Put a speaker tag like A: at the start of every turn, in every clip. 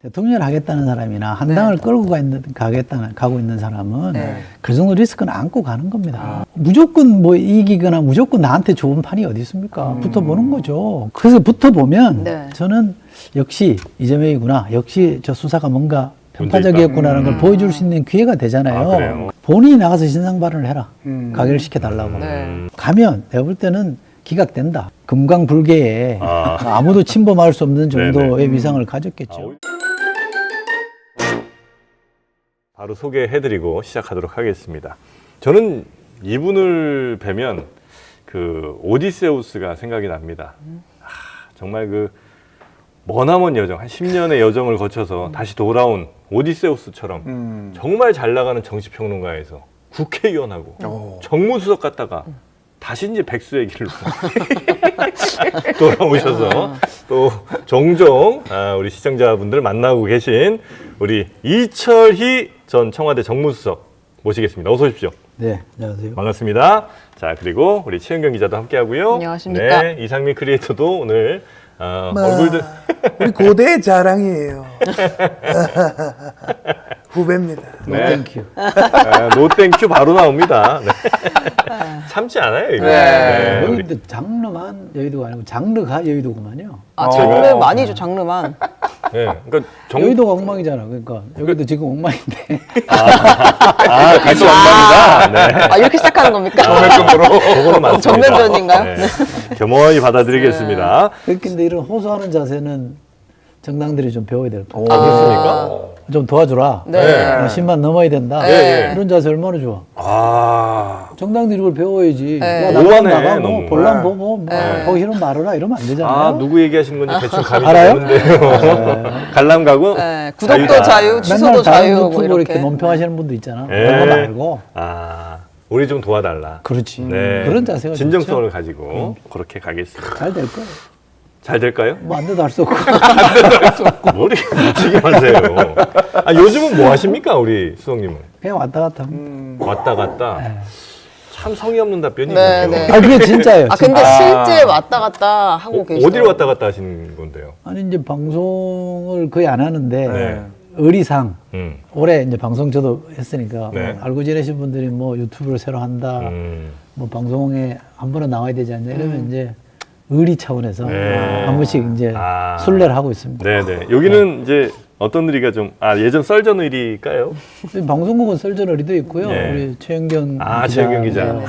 A: 대통령을 하겠다는 사람이나 한 당을 끌고 가고 있는 사람은 그 정도 리스크는 안고 가는 겁니다. 무조건 뭐 이기거나 무조건 나한테 좋은 판이 어디 있습니까? 붙어보는 거죠. 그래서 붙어보면 저는 역시 이재명이구나. 역시 저 수사가 뭔가 편파적이었구나라는 걸 보여줄 수 있는 기회가 되잖아요. 본인이 나가서 신상 발언을 해라. 가결시켜달라고. 가면 내가 볼 때는 기각된다. 금강불개에 아무도 침범할 수 없는 정도의 위상을 가졌겠죠.
B: 바로 소개해드리고 시작하도록 하겠습니다. 저는 이분을 뵈면 그 오디세우스가 생각이 납니다. 정말 그 머나먼 여정, 한 10년의 여정을 거쳐서 다시 돌아온 오디세우스처럼 정말 잘 나가는 정치평론가에서 국회의원하고 정무수석 갔다가 다시 이제 백수의 길로 돌아오셔서 또 종종 우리 시청자분들 만나고 계신 우리 이철희 전 청와대 정무수석 모시겠습니다. 어서 오십시오.
A: 네, 안녕하세요.
B: 반갑습니다. 자, 그리고 우리 최은경 기자도 함께하고요.
C: 안녕하십니까.
B: 네, 이상민 크리에이터도 오늘 얼굴들
D: 우리 고대의 자랑이에요. 후배입니다.
A: 땡큐.
B: 노땡큐 바로 나옵니다. 네. 참지 않아요, 이거. 네.
A: 여기도 장르만 여의도가 아니고 장르가 여의도구만요.
C: 장르 많이죠, 장르만.
B: 네, 그러니까
A: 여의도가 엉망이잖아. 그러니까 여기도 지금 엉망인데.
B: 같이 엉망이다. 네.
C: 이렇게 시작하는 겁니까?
B: 그거는 맞습니다.
C: 정면전인가요?
B: 네. 겸허히 받아들이겠습니다.
A: 근데 이런 호소하는 자세는 정당들이 좀 배워야 될 것 같아요.
B: 그렇습니까?
A: 좀 도와주라.
C: 네.
A: 10만 넘어야 된다. 이런 자세 얼마나 좋아. 정당들이 이걸 배워야지. 야, 나가면
B: 오하네,
A: 나가고
B: 너무.
A: 본란 보고 뭐 보기 싫으면 말하라 이러면 안 되잖아요.
B: 누구 얘기하시는 건지 대충 감이
A: 알아요?
B: 오는데요. 관람 가고
C: 구독도 자유, 취소도
A: 맨날 다른
C: 자유,
A: 유튜브로
C: 뭐
A: 이렇게
C: 이렇게.
A: 논평하시는 분도 있잖아.
B: 네.
A: 그런 거 말고.
B: 우리 좀 도와달라.
A: 그렇지.
B: 네.
A: 그런 자세가
B: 진정성을 가지고 그렇게 가겠습니다.
A: 잘 될 거예요.
B: 잘 될까요?
A: 뭐 안 돼도 할 수 없고.
B: 머리 묻히게 하세요. 요즘은 뭐 하십니까, 우리 수석님은?
A: 그냥 왔다 갔다 합니다.
B: 왔다 갔다. 참 성의 없는 답변이군요.
C: 네.
A: 그게 진짜예요.
C: 근데 실제 왔다 갔다 하고 계시죠.
B: 어디로 왔다 갔다 하시는 건데요?
A: 아니 이제 방송을 거의 안 하는데
B: 네.
A: 의리상 올해 이제 방송 저도 했으니까
B: 네.
A: 뭐 알고 지내신 분들이 뭐 유튜브를 새로 한다, 뭐 방송에 한 번은 나와야 되지 않냐 이러면 이제 의리 차원에서 한 번씩 이제 순례를 하고 있습니다.
B: 네네. 여기는 이제 어떤 의리가 좀 예전 썰전 의리일까요?
A: 방송국은 썰전 의리도 있고요.
B: 네.
A: 우리 최은경
B: 최은경 기자.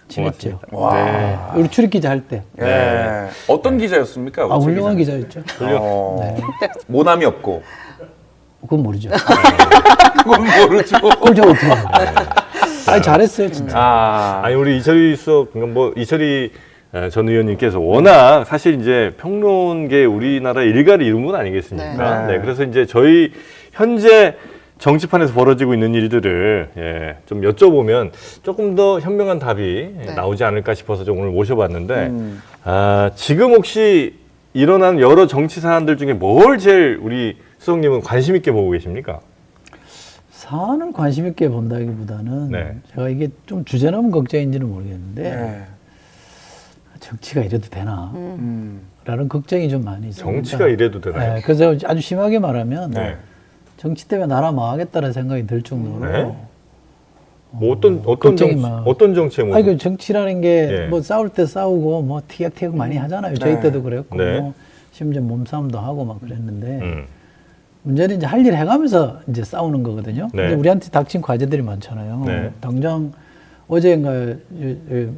A: 친했죠.
B: 네.
A: 우리 출입 기자 할 때.
E: 네. 어떤 기자였습니까?
A: 훌륭한 기자였죠.
E: 모남이 없고.
A: 그건 모르죠.
E: 그건 모르죠.
A: 그걸 저 어떻게 알아요? 아니 잘했어요 진짜.
B: 아니 우리 이철희 수석, 뭐 이철희 전 의원님께서 워낙 사실 이제 평론계 우리나라 일가를 이룬 분 아니겠습니까? 네. 그래서 이제 저희 현재 정치판에서 벌어지고 있는 일들을 좀 여쭤보면 조금 더 현명한 답이 나오지 않을까 싶어서 좀 오늘 모셔봤는데 지금 혹시 일어난 여러 정치 사안들 중에 뭘 제일 우리 수석님은 관심 있게 보고 계십니까?
A: 사안을 관심 있게 본다기보다는 제가 이게 좀 주제넘은 걱정인지는 모르겠는데 정치가 이래도 되나? 라는 걱정이 좀 많이 있어요.
B: 정치가 이래도 되나요?
A: 그래서 아주 심하게 말하면 정치 때문에 나라 망하겠다는 생각이 들 정도로
B: 뭐 어떤 정치에 뭐?
A: 그 정치라는 게 뭐 싸울 때 싸우고 뭐 티격태격 많이 하잖아요. 저희 때도 그랬고 뭐 심지어 몸싸움도 하고 막 그랬는데 문제는 이제 할 일 해가면서 이제 싸우는 거거든요. 근데 우리한테 닥친 과제들이 많잖아요. 당장 어제인가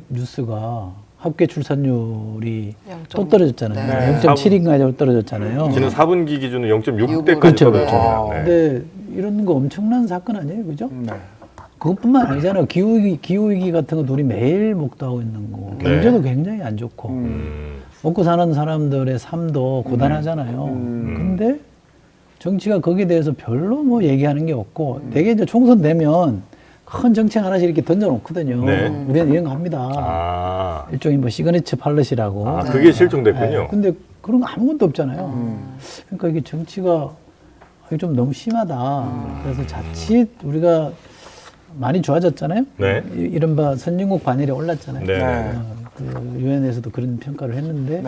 A: 뉴스가 합계 출산율이 또 떨어졌잖아요. 0.7인가 떨어졌잖아요.
B: 지난 4분기 기준으로 0.6대까지
A: 그렇죠.
B: 떨어졌잖아요.
A: 근데 이런 거 엄청난 사건 아니에요, 그죠? 그것뿐만 아니잖아요. 기후위기 같은 것도 우리 매일 목도하고 있는 거. 경제도 굉장히 안 좋고 먹고 사는 사람들의 삶도 고단하잖아요. 근데 정치가 거기에 대해서 별로 뭐 얘기하는 게 없고 되게 이제 총선 되면 큰 정책 하나씩 이렇게 던져놓거든요. 우리는 이런 거 합니다. 일종의 뭐 시그니처 팔럿이라고.
B: 그게 실종됐군요.
A: 근데 그런 거 아무것도 없잖아요. 그러니까 이게 정치가 좀 너무 심하다. 그래서 자칫 우리가 많이 좋아졌잖아요. 이른바 선진국 반열에 올랐잖아요. 그 유엔에서도 그런 평가를 했는데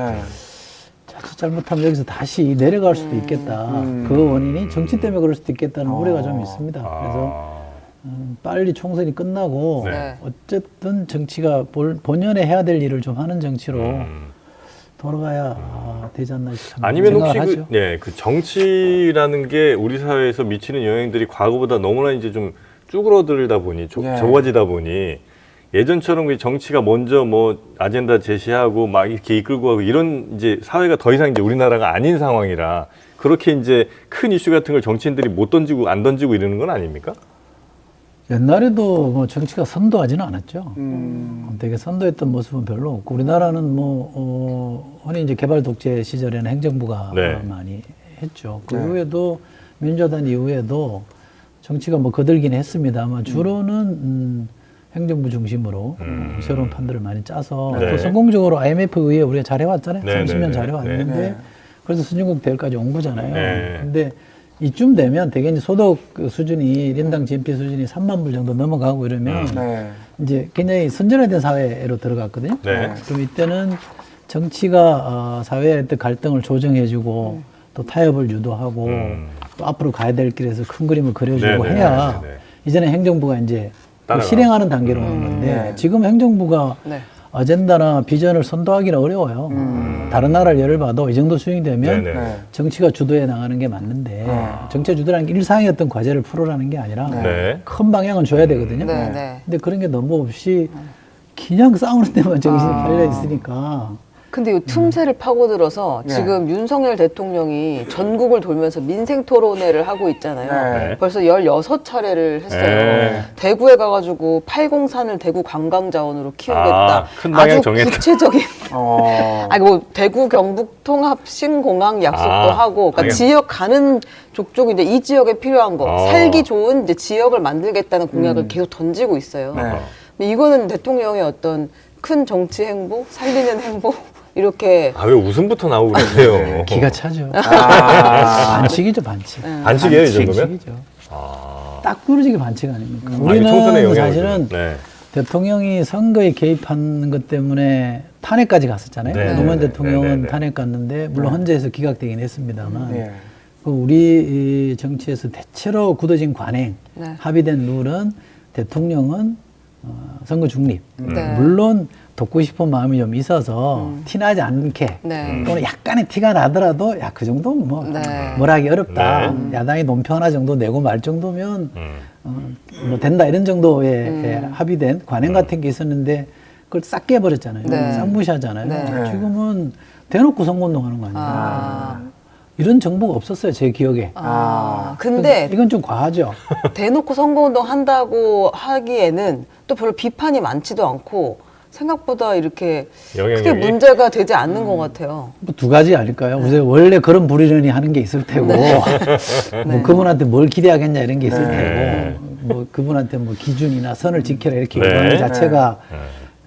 A: 자칫 잘못하면 여기서 다시 내려갈 수도 있겠다. 그 원인이 정치 때문에 그럴 수도 있겠다는 우려가 좀 있습니다. 그래서 빨리 총선이 끝나고
C: 네.
A: 어쨌든 정치가 본연에 해야 될 일을 좀 하는 정치로 돌아가야 되지 않나 싶습니다.
B: 아니면 혹시
A: 생각을 하죠.
B: 그 정치라는 게 우리 사회에서 미치는 영향들이 과거보다 너무나 이제 좀 쭈그러들다 보니
E: 예.
B: 좁아지다 보니 예전처럼 그 정치가 먼저 뭐 아젠다 제시하고 막 이렇게 이끌고 가고 이런 이제 사회가 더 이상 이제 우리나라가 아닌 상황이라 그렇게 이제 큰 이슈 같은 걸 정치인들이 못 던지고 안 던지고 이러는 건 아닙니까?
A: 옛날에도 뭐 정치가 선도하지는 않았죠. 되게 선도했던 모습은 별로 없고 우리나라는 뭐 흔히 이제 개발 독재 시절에는 행정부가
B: 네.
A: 많이 했죠. 그 이후에도 민주화된 이후에도 정치가 뭐 거들긴 했습니다만 주로는 행정부 중심으로 새로운 판들을 많이 짜서
B: 네.
A: 또 성공적으로 IMF 의회 우리가 잘해왔잖아요.
B: 네,
A: 30년
B: 네, 네.
A: 잘해왔는데
E: 네.
A: 그래서 선진국 대회까지 온 거잖아요.
B: 네.
A: 근데 이쯤 되면 대개 이제 소득 그 수준이 1인당 GNP 수준이 3만 불 정도 넘어가고 이러면
E: 네.
A: 이제 굉장히 선진화된 사회로 들어갔거든요.
B: 네.
A: 그럼 이때는 정치가 사회의 어떤 갈등을 조정해주고 또 타협을 유도하고 또 앞으로 가야 될 길에서 큰 그림을 그려주고
B: 네, 네,
A: 해야
B: 네, 네.
A: 이제는 행정부가 이제
B: 따라가고.
A: 실행하는 단계로 오는 건데
E: 네.
A: 지금 행정부가
C: 네.
A: 어젠다나 비전을 선도하기는 어려워요. 다른 나라를 예를 봐도 이 정도 수행되면
B: 네, 네.
E: 네.
A: 정치가 주도해 나가는 게 맞는데 정치가 주도라는 게 일상의 어떤 과제를 풀어라는 게 아니라
B: 네.
A: 큰 방향은 줘야 되거든요.
C: 네, 네.
A: 근데 그런 게 너무 없이 그냥 싸우는 데만 정신이 팔려 있으니까
C: 근데 이 틈새를 파고들어서
E: 네.
C: 지금 윤석열 대통령이 전국을 돌면서 민생 토론회를 하고 있잖아요.
E: 네.
C: 벌써 16차례를 했어요.
B: 네.
C: 대구에 가가지고 803을 대구 관광자원으로 키우겠다.
B: 아, 큰 방향
C: 아주
B: 정했다.
C: 구체적인
E: 어.
C: 뭐 대구 경북 통합 신공항 약속도 하고 그러니까
B: 방향.
C: 지역 가는 족족 이제 이 지역에 필요한 거 살기 좋은 이제 지역을 만들겠다는 공약을 계속 던지고 있어요.
E: 네.
C: 근데 이거는 대통령의 어떤 큰 정치 행보, 살리는 행보 이렇게
B: 아 왜 웃음부터 나오고 그러세요?
A: 기가 차죠.
E: 아.
A: 반칙이죠, 반칙.
B: 반칙이에요 이 정도면?
A: 반칙이죠. 딱 부러지게 반칙 아닙니까?
B: 아니, 총선에
A: 우리는
B: 영향을
A: 사실은
B: 주는. 네.
A: 대통령이 선거에 개입하는 것 때문에 탄핵까지 갔었잖아요.
B: 네,
A: 노무현
B: 네,
A: 대통령은
B: 네, 네.
A: 탄핵 갔는데 물론 헌재에서 기각되긴 했습니다만
E: 네.
A: 그 우리 이 정치에서 대체로 굳어진 관행,
C: 네.
A: 합의된 룰은 대통령은 선거 중립.
C: 네.
A: 물론 돕고 싶은 마음이 좀 있어서 티나지 않게
C: 네.
A: 또는 약간의 티가 나더라도 야 그 정도는 뭐
C: 네.
A: 뭐라기 어렵다.
B: 네.
A: 야당이 논표 하나 정도 내고 말 정도면 뭐 된다 이런 정도의 합의된 관행 같은 게 있었는데 그걸 싹 깨버렸잖아요.
C: 네.
A: 싹 무시하잖아요.
C: 네.
A: 지금은 대놓고 선거운동하는 거 아니에요.
C: 아,
A: 이런 정보가 없었어요 제 기억에.
C: 근데
A: 이건 좀 과하죠.
C: 대놓고 선거운동 한다고 하기에는 또 별로 비판이 많지도 않고 생각보다 이렇게
B: 영향력이?
C: 크게 문제가 되지 않는 것 같아요.
A: 뭐 두 가지 아닐까요? 우선 원래 그런 부리려니 하는 게 있을 테고, 뭐 그분한테 뭘 기대하겠냐 이런 게 있을 테고, 뭐 그분한테 뭐 기준이나 선을 지켜라 이렇게
B: 네.
A: 요구하는 자체가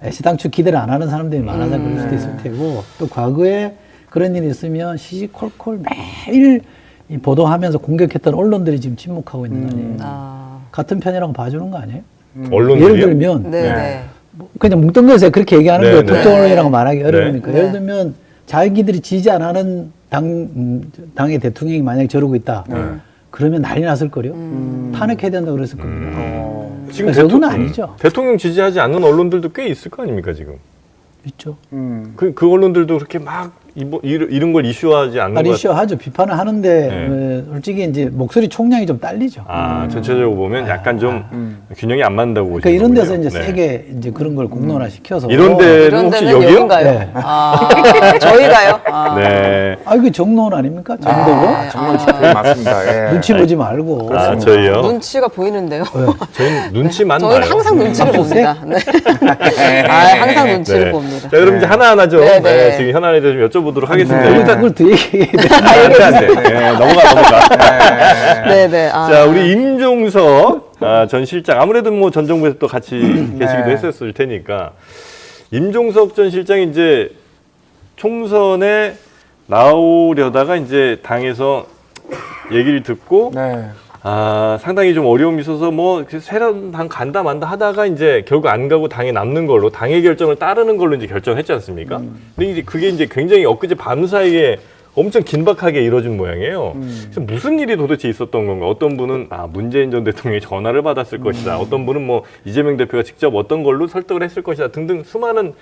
A: 애시당초 기대를 안 하는 사람들이 많아서 그럴 수도 있을 테고, 또 과거에 그런 일이 있으면 시시콜콜 매일 이 보도하면서 공격했던 언론들이 지금 침묵하고 있는 거 아니에요?
C: 아,
A: 같은 편이라고 봐주는 거 아니에요?
B: 언론들이요?
A: 예를 들면
C: 네,
E: 네.
C: 네.
A: 그냥 뭉뚱그려서 그렇게 얘기하는
B: 네,
A: 거예요.
B: 네.
A: 특정 언론이라고 말하기 어려우니까.
C: 네.
A: 예를 들면 자기들이 지지 안 하는 당의 대통령이 만약에 저러고 있다. 그러면 난리 났을 거요. 탄핵해야 된다고 그랬을 겁니다.
B: 지금
A: 저건 아니죠.
B: 대통령 지지하지 않는 언론들도 꽤 있을 거 아닙니까 지금?
A: 있죠.
B: 그 언론들도 그렇게 막 이런 걸 이슈화하지 않는 것 같아요.
A: 이슈하죠. 비판을 하는데 솔직히 이제 목소리 총량이 좀 딸리죠.
B: 아 전체적으로 보면 약간 좀 균형이 안 맞는다고 보시는
A: 그러니까 이런 데서
B: 거군요.
A: 이제
B: 네.
A: 세게 이제 그런 걸 공론화 시켜서
B: 이런 데는
C: 이런
B: 혹시
C: 데는
B: 여기요?
C: 여긴가요?
A: 네.
C: 아, 저희가요? 아.
B: 네.
A: 아 이게 정론 아닙니까? 정도고
E: 정말 그게 맞습니다. 예.
A: 눈치 보지 말고.
B: 아 저희요?
C: 눈치가 보이는데요.
B: 저희는 눈치만
C: 저희는
B: 봐요.
C: 항상 눈치를 봅니다. 네. 아, 항상 눈치를
B: 네.
C: 봅니다.
B: 자, 그럼 이제 하나하나 좀
C: 네, 네.
B: 지금 현안에 대해서 좀 여쭤보도록 하겠습니다.
A: 그걸
B: 일단
A: 더 얘기해야 돼.
B: 안 돼. 네, 넘어가.
C: 네, 네. 아.
B: 자, 우리 임종석 전 실장 아무래도 뭐 전 정부에서 또 같이 계시기도 했었을 테니까 임종석 전 실장이 이제 총선에 나오려다가 이제 당에서 얘기를 듣고
E: 네.
B: 상당히 좀 어려움이 있어서 뭐 세련당 간다 만다 하다가 이제 결국 안 가고 당에 남는 걸로 당의 결정을 따르는 걸로 이제 결정했지 않습니까? 근데 이제 그게 이제 굉장히 엊그제 밤 사이에 엄청 긴박하게 이뤄진 모양이에요. 그래서 무슨 일이 도대체 있었던 건가? 어떤 분은 문재인 전 대통령이 전화를 받았을 것이다. 어떤 분은 뭐 이재명 대표가 직접 어떤 걸로 설득을 했을 것이다. 등등 수많은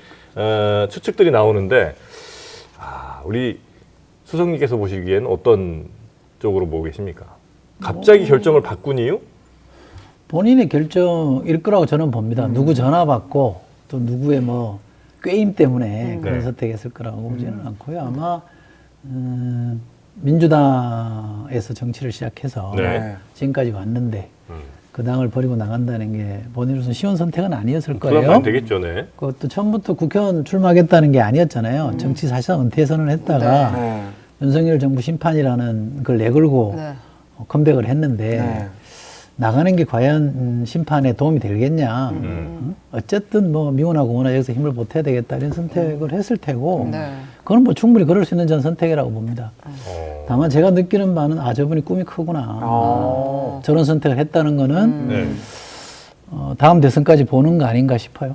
B: 추측들이 나오는데 우리 수석님께서 보시기엔 어떤 쪽으로 보고 계십니까? 갑자기 결정을 바꾼 이유?
A: 본인의 결정일 거라고 저는 봅니다. 누구 전화 받고 또 누구의 뭐 꾀임 때문에 그런
B: 네.
A: 선택했을 거라고 보지는 않고요. 아마 민주당에서 정치를 시작해서
B: 네.
A: 지금까지 왔는데 그 당을 버리고 나간다는 게 본인으로서는 쉬운 선택은 아니었을
B: 그러면
A: 거예요.
B: 안 되겠죠, 네.
A: 그것도 처음부터 국회의원 출마하겠다는 게 아니었잖아요. 정치 사실상 은퇴 선언을 했다가
E: 네.
A: 윤석열 정부 심판이라는 걸 내걸고
C: 네.
A: 컴백을 했는데
E: 네.
A: 나가는 게 과연 심판에 도움이 되겠냐. 어쨌든 뭐 미워나 고우나 여기서 힘을 보태야 되겠다 이런 선택을 했을 테고
C: 네.
A: 그건 뭐 충분히 그럴 수 있는 전 선택이라고 봅니다.
B: 어.
A: 다만 제가 느끼는 바는 저분이 꿈이 크구나. 저런 선택을 했다는 거는
B: 네.
A: 다음 대선까지 보는 거 아닌가 싶어요.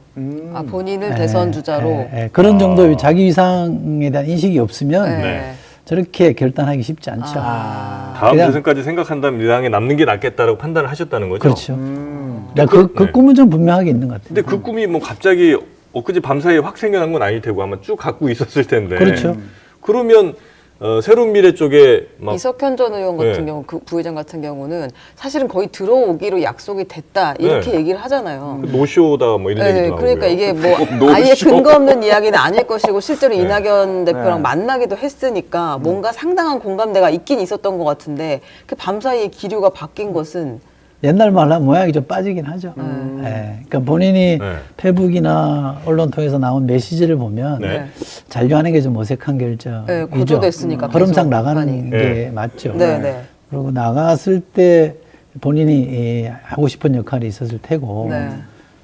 C: 본인을 대선 주자로.
A: 그런 정도의 자기 위상에 대한 인식이 없으면
B: 네.
A: 저렇게 결단하기 쉽지 않죠.
B: 다음
A: 그냥-
B: 대선까지 생각한다면 이 당에 남는 게 낫겠다라고 판단을 하셨다는 거죠?
A: 그렇죠. 그
B: 네.
A: 꿈은 좀 분명하게 있는 것 같아요.
B: 근데 그 꿈이 뭐 갑자기 엊그제 밤사이에 확 생겨난 건 아닐 테고 아마 쭉 갖고 있었을 텐데.
A: 그렇죠.
B: 그러면 새로운 미래 쪽에 막
C: 이석현 전 의원 같은
B: 네.
C: 경우, 그 부회장 같은 경우는 사실은 거의 들어오기로 약속이 됐다 이렇게
B: 네.
C: 얘기를 하잖아요.
B: 노쇼다 뭐 이런
C: 네,
B: 얘기도 나오고요.
C: 그러니까 이게 뭐
E: 너무
C: 아예
E: 쉬워.
C: 근거 없는 이야기는 아닐 것이고 실제로
B: 네.
C: 이낙연 대표랑
E: 네.
C: 만나기도 했으니까 뭔가 상당한 공감대가 있긴 있었던 것 같은데 그 밤사이에 기류가 바뀐 것은
A: 옛날 말로 하면 모양이 좀 빠지긴 하죠. 그러니까 본인이
B: 네.
A: 페북이나 언론 통해서 나온 메시지를 보면
B: 네.
A: 잔류하는 게 좀 어색한 결정이죠.
C: 네, 고조됐으니까
A: 흐름상
C: 계속
A: 나가는
C: 많이.
A: 게
B: 네.
A: 맞죠.
C: 네, 네.
A: 그리고 나갔을 때 본인이 하고 싶은 역할이 있었을 테고
C: 네.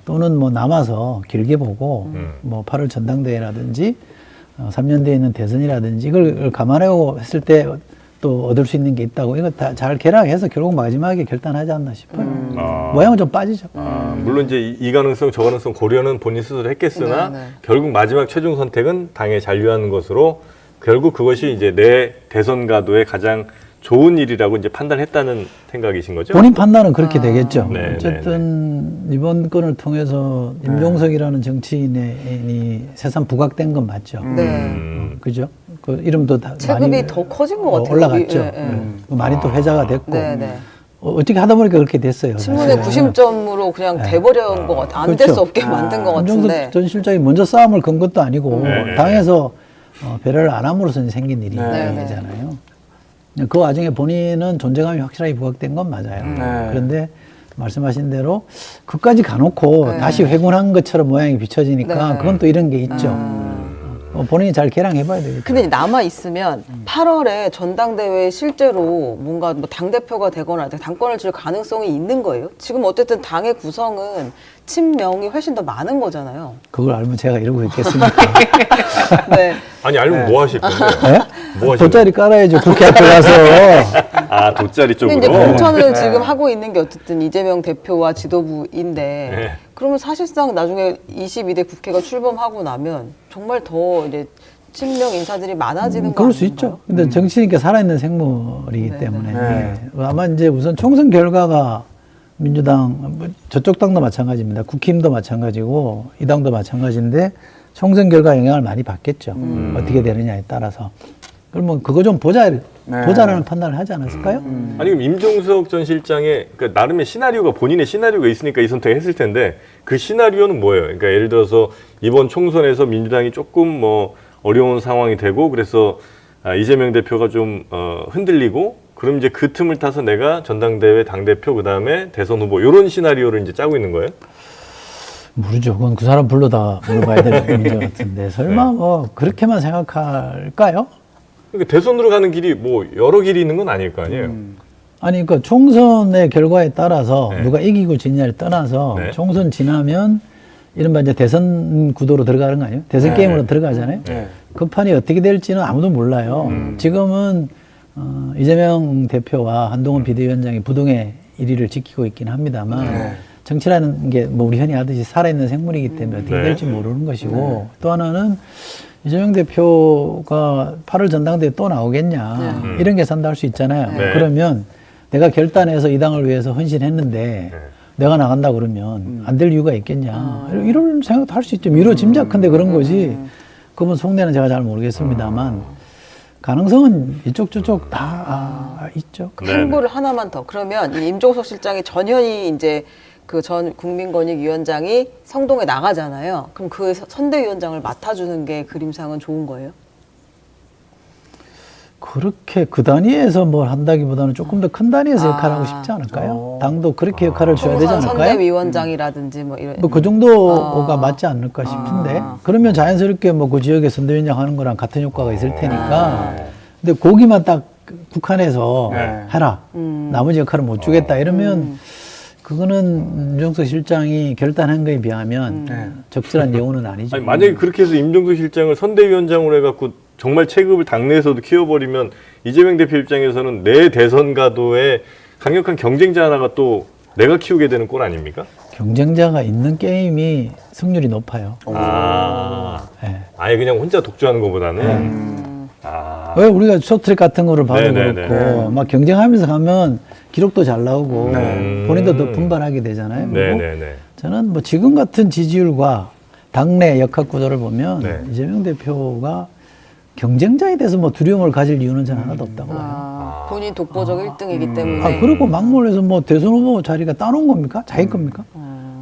A: 또는 뭐 남아서 길게 보고 뭐 8월 전당대회라든지 3년 뒤에 있는 대선이라든지 이걸 감안하고 했을 때 또 얻을 수 있는 게 있다고 이거 다 잘 계략해서 결국 마지막에 결단하지 않나 싶어요. 모양은 좀 빠지죠.
B: 물론 이제 이 가능성 저 가능성 고려는 본인 스스로 했겠으나
C: 네, 네.
B: 결국 마지막 최종 선택은 당에 잔류하는 것으로 결국 그것이 이제 내 대선 가도에 가장 좋은 일이라고 이제 판단했다는 생각이신 거죠?
A: 본인 판단은 그렇게 되겠죠.
B: 네,
A: 어쨌든 이번 건을 통해서 임종석이라는 정치인이 세상 부각된 건 맞죠.
C: 네.
A: 그죠? 그 이름도 다
C: 체급이
A: 많이
C: 더 커진 것 같아요.
A: 올라갔죠.
C: 예, 예.
A: 많이 또 회자가 됐고
C: 네, 네.
A: 어떻게 하다 보니까 그렇게 됐어요.
C: 신문의
A: 사실은.
C: 90점으로 그냥 돼버린 것 같아. 안 될 수
A: 그렇죠.
C: 없게 만든 것 같은데.
A: 임종석 전 실장이 먼저 싸움을 건 것도 아니고
B: 네.
A: 당에서 배려를 안 함으로써 생긴
C: 네, 네.
A: 일이잖아요. 그 와중에 본인은 존재감이 확실하게 부각된 건 맞아요. 그런데 말씀하신 대로 그까지 가놓고
C: 네.
A: 다시 회군한 것처럼 모양이 비춰지니까
C: 네.
A: 그건 또 이런 게 있죠. 본인이 잘 개량해봐야 되겠죠.
C: 근데 남아 있으면 8월에 전당대회에 실제로 뭔가 뭐 당대표가 되거나 당권을 줄 가능성이 있는 거예요? 지금 어쨌든 당의 구성은 친명이 훨씬 더 많은 거잖아요.
A: 그걸 알면 제가 이러고 있겠습니까?
C: 네.
B: 아니 알면 뭐 하실 건데요?
A: 네?
B: 뭐 하실
A: 돗자리 깔아야죠. 국회 앞에 가서.
B: 돗자리
C: 근데
B: 쪽으로.
C: 이제 공천을 지금 하고 있는 게 어쨌든 이재명 대표와 지도부인데
B: 네.
C: 그러면 사실상 나중에 22대 국회가 출범하고 나면 정말 더 이제 친명 인사들이 많아지는 거
A: 그럴 수
C: 아닌가요?
A: 있죠. 근데 정치니까 살아있는 생물이기
C: 네,
A: 때문에
E: 네.
A: 아마 이제 우선 총선 결과가 민주당 뭐 저쪽 당도 마찬가지입니다. 국힘도 마찬가지고 이 당도 마찬가지인데 총선 결과 영향을 많이 받겠죠. 어떻게 되느냐에 따라서. 그러면 그거 좀 보자라는 판단을 하지 않았을까요?
B: 아니 그럼 임종석 전 실장의 그 나름의 시나리오가 본인의 시나리오가 있으니까 이 선택을 했을 텐데 그 시나리오는 뭐예요? 그러니까 예를 들어서 이번 총선에서 민주당이 조금 뭐 어려운 상황이 되고 그래서 이재명 대표가 좀 흔들리고 그럼 이제 그 틈을 타서 내가 전당대회 당대표 그다음에 대선 후보 이런 시나리오를 이제 짜고 있는 거예요?
A: 모르죠. 그건 그 사람 불러다 물어봐야 될 문제 같은데 설마 뭐 그렇게만 생각할까요?
B: 그러니까 대선으로 가는 길이 뭐 여러 길이 있는 건 아닐 거 아니에요?
A: 아니, 그러니까 총선의 결과에 따라서
B: 네.
A: 누가 이기고 지냐를 떠나서
B: 네.
A: 총선 지나면 이른바 이제 대선 구도로 들어가는 거 아니에요? 대선
B: 네.
A: 게임으로 들어가잖아요.
E: 네.
A: 그 판이 어떻게 될지는 아무도 몰라요. 지금은 이재명 대표와 한동훈 비대위원장이 부동의 1위를 지키고 있긴 합니다만 정치라는 게 뭐 우리 흔히 하듯이 살아있는 생물이기 때문에 어떻게 될지 모르는 것이고 또 하나는 이재명 대표가 8월 전당대회 또 나오겠냐 이런 계산도 할 수 있잖아요. 그러면 내가 결단해서 이 당을 위해서 헌신했는데 내가 나간다 그러면 안 될 이유가 있겠냐 이런 생각도 할 수 있죠. 미뤄 짐작한데 그런 거지. 그분 속내는 제가 잘 모르겠습니다만 가능성은 이쪽 저쪽 다 있죠.
C: 행보를 하나만 더. 그러면 이 임종석 실장이 전현희 이제 그 전 국민권익위원장이 성동에 나가잖아요. 그럼 그 선대위원장을 맡아주는 게 그림상은 좋은 거예요?
A: 그렇게 그 단위에서 뭘 한다기보다는 조금 더 큰 단위에서 역할을 하고 싶지 않을까요? 당도 그렇게 역할을 줘야 되지
C: 총선
A: 않을까요?
C: 선대위원장이라든지 뭐 이런.
A: 뭐 그 정도가 맞지 않을까 싶은데 그러면 자연스럽게 뭐 그 지역에 선대위원장 하는 거랑 같은 효과가 있을 테니까 근데 거기만 딱 국한해서 해라 나머지 역할을 못 주겠다 이러면 그거는 임종석 실장이 결단한 거에 비하면 적절한 예우는 아니죠.
B: 아니, 만약에 그렇게 해서 임종석 실장을 선대위원장으로 해갖고 정말 체급을 당내에서도 키워버리면 이재명 대표 입장에서는 내 대선 가도에 강력한 경쟁자 하나가 또 내가 키우게 되는 꼴 아닙니까?
A: 경쟁자가 있는 게임이 승률이 높아요. 네.
B: 아예 그냥 혼자 독주하는 것보다는
A: 왜 우리가 쇼트트랙 같은 거를 봐도
B: 네네네.
A: 그렇고 막 경쟁하면서 가면 기록도 잘 나오고 본인도 더 분발하게 되잖아요. 그리고
B: 네네네.
A: 저는 뭐 지금 같은 지지율과 당내 역학 구도를 보면 이재명 대표가 경쟁자에 대해서 뭐 두려움을 가질 이유는 저는 하나도 없다고 봐요.
C: 본인 독보적 1등이기 때문에.
A: 그리고 막말해서 뭐 대선 후보 자리가 따놓은 겁니까? 자기 겁니까?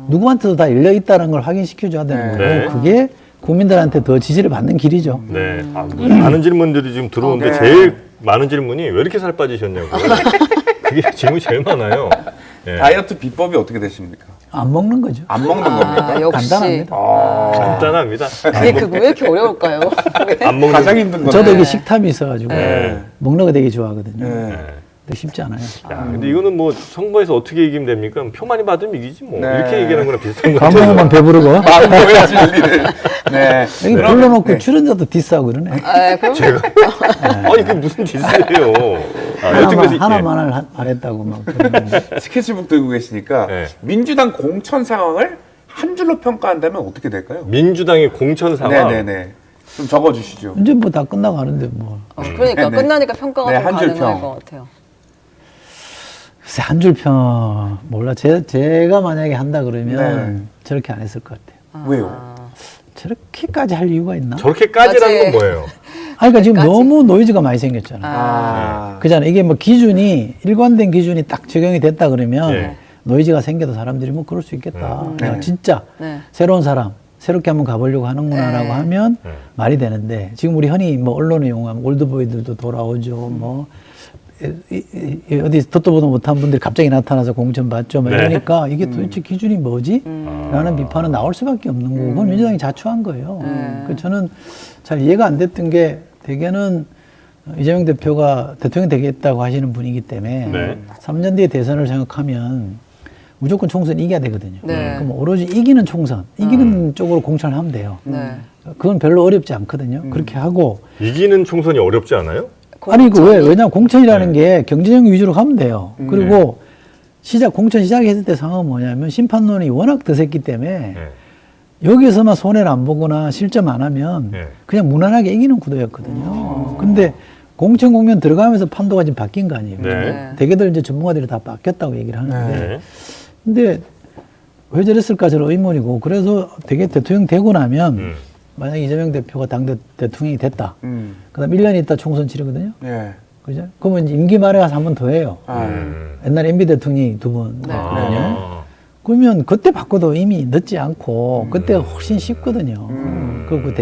A: 누구한테도 다 열려 있다는 걸 확인시켜줘야 되는 거고
B: 네.
A: 그게 국민들한테 더 지지를 받는 길이죠.
B: 네. 많은 질문들이 지금 들어오는데 제일 많은 질문이 왜 이렇게 살 빠지셨냐고요. 그게 질문이 제일 많아요. 네.
E: 다이어트 비법이 어떻게 되십니까?
A: 안 먹는 거죠.
E: 안 먹는 겁니까?
C: 역시.
A: 간단합니다.
B: 간단합니다.
C: 그게 왜 이렇게 어려울까요?
B: 안 먹는
E: 가장 힘든 건
A: 저도 이게 식탐이 있어가지고
B: 네.
A: 먹는 거 되게 좋아하거든요.
E: 네.
A: 근데 쉽지 않아요.
B: 야, 근데 이거는 뭐 선거에서 어떻게 이기면 됩니까? 표 많이 받으면 이기지 뭐.
E: 네.
B: 이렇게 얘기하는 거랑 비슷한 거
A: 밥
B: 같아요.
A: 먹으면 배부르고
E: 마음고야 진리를. 네.
A: 여기 불러놓고 출연자도 디스하고 그러네.
C: 그럼
B: 아니 그게 무슨 짓이에요.
A: 하나만을 안 했다고 막 그러는데.
E: 스케치북 들고 계시니까
B: 네.
E: 민주당 공천 상황을 한 줄로 평가한다면 어떻게 될까요?
B: 민주당의 공천 상황.
E: 네네네. 좀 적어주시죠.
A: 이제 뭐 다 끝나고 하는데 뭐.
C: 그러니까
E: 네.
C: 끝나니까 평가가
E: 네,
C: 좀
E: 한줄
C: 가능할
E: 평.
C: 것 같아요.
A: 글쎄 한 줄 평 몰라. 제가 만약에 한다 그러면
E: 네.
A: 저렇게 안 했을 것 같아요.
E: 왜요?
A: 저렇게까지 할 이유가 있나?
B: 저렇게까지라는 건 뭐예요?
A: 아니, 그러니까 지금
C: 까지?
A: 너무 노이즈가 많이 생겼잖아요. 그잖아요. 이게 뭐 기준이 일관된 기준이 딱 적용이 됐다 그러면
B: 네.
A: 노이즈가 생겨도 사람들이 뭐 그럴 수 있겠다. 그냥 진짜
C: 네.
A: 새로운 사람, 새롭게 한번 가보려고 하는구나라고
C: 네.
A: 하면 말이 되는데 지금 우리 흔히 뭐 언론에 용하면 올드보이들도 돌아오죠. 뭐 어디 듣도 보도 못한 분들이 갑자기 나타나서 공천 받죠. 뭐
B: 네.
A: 이러니까 이게 도대체 기준이 뭐지? 라는 비판은 나올 수밖에 없는 거고 그건 민주당이 자초한 거예요. 그 저는 잘 이해가 안 됐던 게 대개는 이재명 대표가 대통령 되겠다고 하시는 분이기 때문에
B: 네.
A: 3년 뒤에 대선을 생각하면 무조건 총선 이겨야 되거든요.
C: 네.
A: 그럼 오로지 이기는 총선, 이기는 쪽으로 공천을 하면 돼요.
C: 네.
A: 그건 별로 어렵지 않거든요. 그렇게 하고
B: 이기는 총선이 어렵지 않아요?
A: 아니 그 왜냐면 공천이라는 게 경제적 위주로 가면 돼요. 그리고 공천 시작했을 때 상황은 뭐냐면 심판론이 워낙 드셌기 때문에
B: 네.
A: 여기서만 손해를 안 보거나 실점 안 하면
B: 네.
A: 그냥 무난하게 이기는 구도였거든요. 근데 공천 국면 들어가면서 판도가 지금 바뀐 거 아니에요.
B: 네.
A: 대개들 이제 전문가들이 다 바뀌었다고 얘기를 하는데
B: 네.
A: 근데 왜 저랬을까 저는 의문이고 그래서 되게 대통령 되고 나면 만약에 이재명 대표가 대통령이 됐다. 그다음 1년 있다 총선 치르거든요.
E: 예.
A: 그죠? 그러면 이제 임기 말에 가서 한 번 더 해요. 옛날에 MB 대통령이 2번 했거든요. 그러면 그때 바꿔도 이미 늦지 않고 그때가 훨씬 쉽거든요. 그리고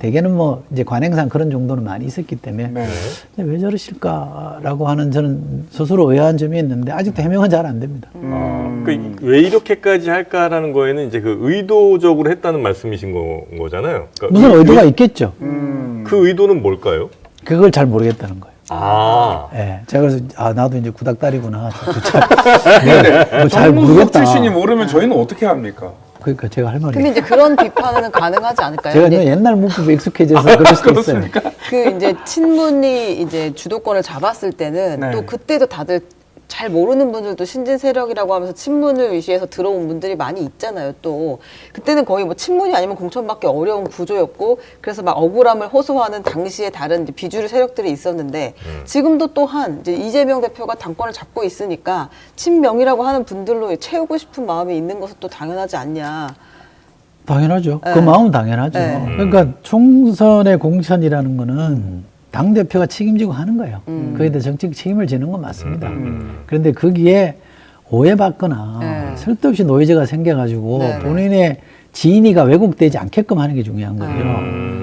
A: 대개는 뭐 이제 관행상 그런 정도는 많이 있었기 때문에
E: 네.
A: 왜 저러실까라고 하는 저는 스스로 의아한 점이 있는데 아직도 해명은 잘 안 됩니다.
B: 왜 이렇게까지 할까라는 거에는 이제 그 의도적으로 했다는 말씀이신 거잖아요. 그러니까
A: 무슨 의도가 있겠죠.
B: 그 의도는 뭘까요?
A: 그걸 잘 모르겠다는 거예요.
B: 아,
A: 예, 제가 그래서 나도 이제 구닥다리구나. 잘
E: 정무수석
A: 모르겠다.
E: 출신이 모르면 저희는 어떻게 합니까?
A: 그러니까 제가 할 말이
C: 근데 이제 그런 비판은 가능하지 않을까요?
A: 제가
C: 이제
A: 옛날 문법에 익숙해져서 그럴 수도 있어요.
C: 그 이제 친문이 이제 주도권을 잡았을 때는
E: 네.
C: 또 그때도 다들 잘 모르는 분들도 신진 세력이라고 하면서 친문을 위시해서 들어온 분들이 많이 있잖아요. 또 그때는 거의 뭐 친문이 아니면 공천받기 어려운 구조였고 그래서 막 억울함을 호소하는 당시에 다른 이제 비주류 세력들이 있었는데 지금도 또한 이제 이재명 대표가 당권을 잡고 있으니까 친명이라고 하는 분들로 채우고 싶은 마음이 있는 것은 또 당연하지 않냐.
A: 당연하죠.
C: 네.
A: 그 마음은 당연하죠.
C: 네.
A: 그러니까 총선의 공천이라는 거는 당대표가 책임지고 하는 거예요. 그에 대해 정치적 책임을 지는 건 맞습니다. 그런데 거기에 오해받거나
C: 네.
A: 쓸데없이 노이즈가 생겨가지고
C: 네, 네.
A: 본인의 지인이가 왜곡되지 않게끔 하는 게 중요한 거죠.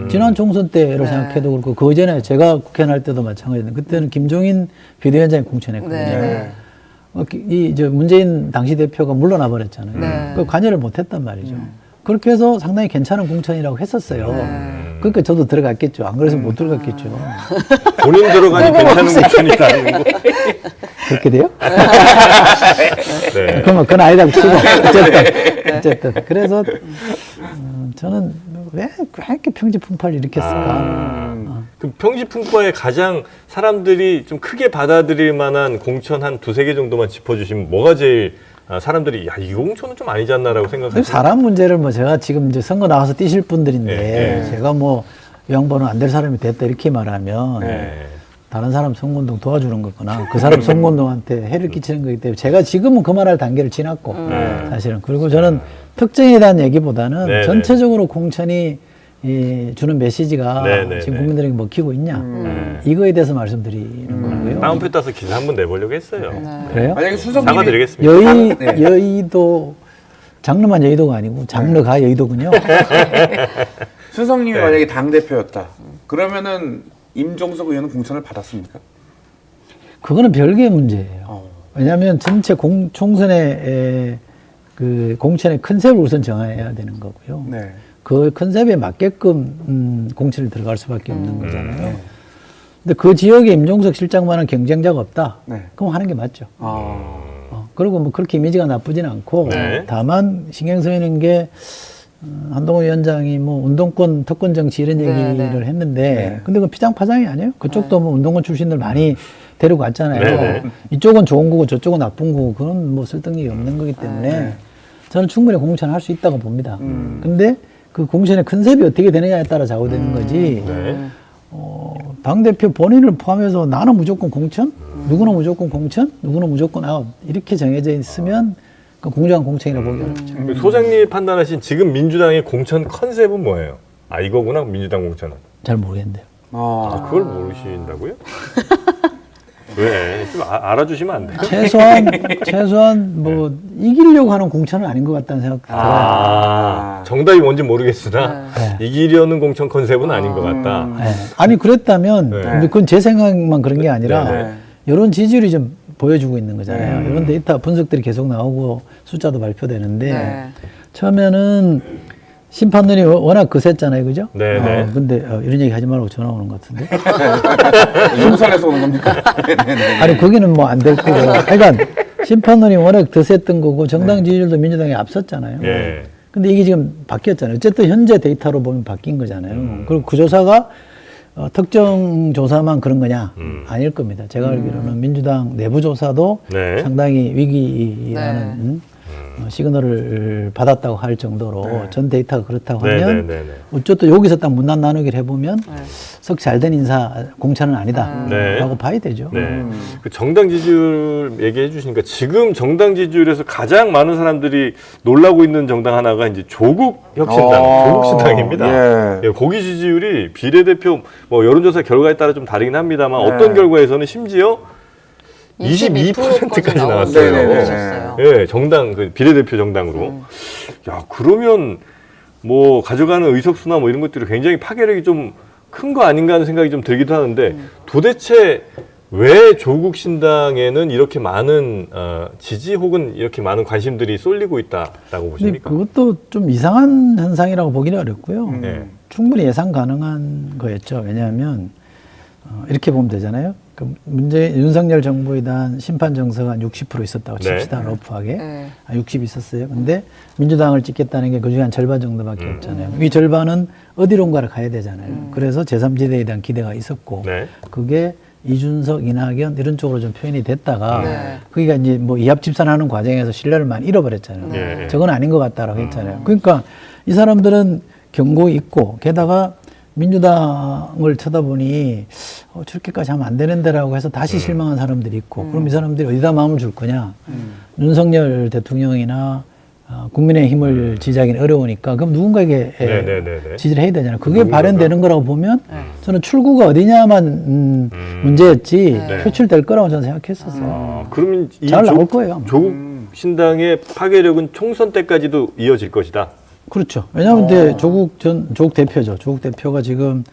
A: 지난 총선 때로
C: 네.
A: 생각해도 그렇고 그 전에 제가 국회 날 때도 마찬가지인데 그때는 김종인 비대위원장이 공천했거든요.
C: 네.
A: 이제 문재인 당시 대표가 물러나 버렸잖아요.
C: 네.
A: 그 관여를 못했단 말이죠. 그렇게 해서 상당히 괜찮은 공천이라고 했었어요. 그러니까 저도 들어갔겠죠. 안 그래서 못 들어갔겠죠.
B: 본인 들어가니 괜찮은 공천이다. 이런 거.
A: 그렇게 돼요?
B: 네.
A: 그러면 그건 아니라고 치고 어쨌든 그래서 저는 왜 이렇게 평지풍파를 일으켰을까?
B: 그 평지풍파에 가장 사람들이 좀 크게 받아들일 만한 공천 한 두세 개 정도만 짚어주시면 뭐가 제일 사람들이 야, 이 공천은 좀 아니지 않나라고 생각하세요?
A: 사람 문제를 뭐 제가 지금 이제 선거 나와서 뛰실 분들인데
B: 네.
A: 제가 뭐 이 양반은 안 될 사람이 됐다 이렇게 말하면 다른 사람 선거운동 도와주는 거거나 그 사람 선거운동한테 해를 끼치는 거기 때문에 제가 지금은 그 말할 단계를 지났고 사실은 그리고 저는 특정에 대한 얘기보다는
B: 네,
A: 전체적으로 공천이 주는 메시지가
B: 네,
A: 지금
B: 네.
A: 국민들에게 먹히고 있냐 이거에 대해서 말씀드리는 거고요.
B: 다운표 따서 기사 한번 내보려고 했어요.
A: 그래요?
E: 만약에 수석님이
B: 사과드리겠습니다.
E: 네.
A: 여의도 장르만 여의도가 아니고 장르가 여의도군요.
E: 수석님이
B: 네.
E: 만약에 당 대표였다. 그러면은 임종석 의원은 공천을 받았습니까?
A: 그거는 별개의 문제예요. 왜냐하면 전체 총선의 그 공천의 컨셉을 우선 정해야 되는 거고요.
E: 네.
A: 그 컨셉에 맞게끔 공천을 들어갈 수밖에 없는 거잖아요. 근데 그 지역에 임종석 실장만한 경쟁자가 없다.
E: 네.
A: 그럼 하는 게 맞죠.
E: 아.
A: 그리고 뭐 그렇게 이미지가 나쁘진 않고
B: 네.
A: 다만 신경 쓰이는 게 한동훈 위원장이 뭐 운동권 특권 정치 이런 얘기를
C: 네.
A: 했는데 근데 그 피장파장이 아니에요. 그쪽도 뭐 운동권 출신들 많이 데리고 왔잖아요.
B: 네.
A: 이쪽은 좋은 거고 저쪽은 나쁜 거고 그건 뭐 쓸데없는 없는 거기 때문에 저는 충분히 공천할 수 있다고 봅니다. 근데 그 공천의 컨셉이 어떻게 되느냐에 따라 좌우되는 거지.
B: 네.
A: 당대표 본인을 포함해서 나는 무조건 공천, 누구는 무조건 공천, 누구는 무조건 아웃 이렇게 정해져 있으면 그 공정한 공천이라고 보기 어렵죠.
B: 소장님이 판단하신 지금 민주당의 공천 컨셉은 뭐예요? 아 이거구나 민주당 공천은.
A: 잘 모르겠는데요.
B: 아, 그걸 모르신다고요? 왜? 좀 알아주시면 안 돼요?
A: 최소한 뭐 이기려고 하는 공천은 아닌 것 같다는 생각 들어요.
B: 정답이 뭔지 모르겠으나
A: 네.
B: 이기려는 공천 컨셉은 아닌 것 같다.
A: 네. 아니 그랬다면
B: 네.
A: 근데 그건 제 생각만 그런 게 아니라
B: 네.
A: 이런 지지율이 좀 보여주고 있는 거잖아요. 이런 데이터 분석들이 계속 나오고 숫자도 발표되는데
C: 네.
A: 처음에는 심판론이 워낙 거셌잖아요, 그죠?
B: 네, 네.
A: 근데 이런 얘기 하지 말고 전화 오는 것 같은데.
E: 용산에서 오는 겁니까? 네네네.
A: 아니 거기는 뭐 안 될 거고. 그러니까 심판론이 워낙 거셌던 거고 정당 지지율도 민주당이 앞섰잖아요.
B: 예.
A: 근데 이게 지금 바뀌었잖아요. 어쨌든 현재 데이터로 보면 바뀐 거잖아요. 그리고 그 조사가 특정 조사만 그런 거냐? 아닐 겁니다. 제가 알기로는 민주당 내부 조사도
B: 네.
A: 상당히 위기라는 시그널을 받았다고 할 정도로 전 데이터가 그렇다고 하면 어쨌든 여기서 딱 문단 나누기를 해보면 썩 잘된 인사 공천은 아니다
B: 네.
A: 라고 봐야 되죠.
B: 네. 그 정당 지지율 얘기해 주시니까 지금 정당 지지율에서 가장 많은 사람들이 놀라고 있는 정당 하나가 이제 조국 혁신당, 조국신당입니다. 예, 거기 지지율이 비례대표 뭐 여론조사 결과에 따라 좀 다르긴 합니다만 어떤 결과에서는 심지어 22%까지 나왔어요.
E: 네네네.
B: 예, 정당 그 비례대표 정당으로. 야, 그러면 뭐 가져가는 의석수나 뭐 이런 것들이 굉장히 파괴력이 좀 큰 거 아닌가 하는 생각이 좀 들기도 하는데 도대체 왜 조국 신당에는 이렇게 많은 지지 혹은 이렇게 많은 관심들이 쏠리고 있다라고
A: 근데
B: 보십니까?
A: 그것도 좀 이상한 현상이라고 보기는 어렵고요.
B: 네.
A: 충분히 예상 가능한 거였죠. 왜냐하면 이렇게 보면 되잖아요. 그 윤석열 정부에 대한 심판 정서가 한 60% 있었다고 칩시다. 러프하게.
C: 네.
A: 60 있었어요. 근데 민주당을 찍겠다는 게 그중에 한 절반 정도밖에 없잖아요. 이 절반은 어디론가를 가야 되잖아요. 그래서 제3지대에 대한 기대가 있었고
B: 네.
A: 그게 이준석, 이낙연 이런 쪽으로 좀 표현이 됐다가
C: 네.
A: 그게 이제 뭐 이합 집산하는 과정에서 신뢰를 많이 잃어버렸잖아요.
B: 네.
A: 저건 아닌 것 같다라고 했잖아요. 그러니까 이 사람들은 경고 있고 게다가 민주당을 쳐다보니 저렇게까지 하면 안 되는데라고 해서 다시 실망한 사람들이 있고 그럼 이 사람들이 어디다 마음을 줄 거냐. 윤석열 대통령이나 국민의힘을 지지하기는 어려우니까 그럼 누군가에게 지지를 해야 되잖아요. 그게 발현되는 거라고 보면 저는 출구가 어디냐만 문제였지 표출될 거라고 저는 생각했었어요.
B: 그러면 이
A: 잘 나올 거예요.
B: 조국 신당의 파괴력은 총선 때까지도 이어질 것이다.
A: 그렇죠. 왜냐하면 이제 조국 대표죠. 조국 대표가 지금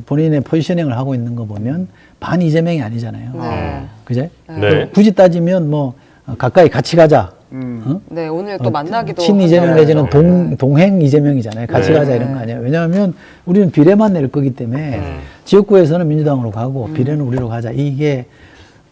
A: 본인의 포지셔닝을 하고 있는 거 보면 반 이재명이 아니잖아요.
C: 네.
A: 그제?
B: 네.
A: 굳이 따지면 뭐 가까이 같이 가자. 어?
C: 네, 오늘 또 만나기도
A: 친 이재명 내지는
C: 하잖아요.
A: 동행 이재명이잖아요. 같이
B: 네.
A: 가자 이런 거 아니에요. 왜냐하면 우리는 비례만 낼 거기 때문에 지역구에서는 민주당으로 가고 비례는 우리로 가자. 이게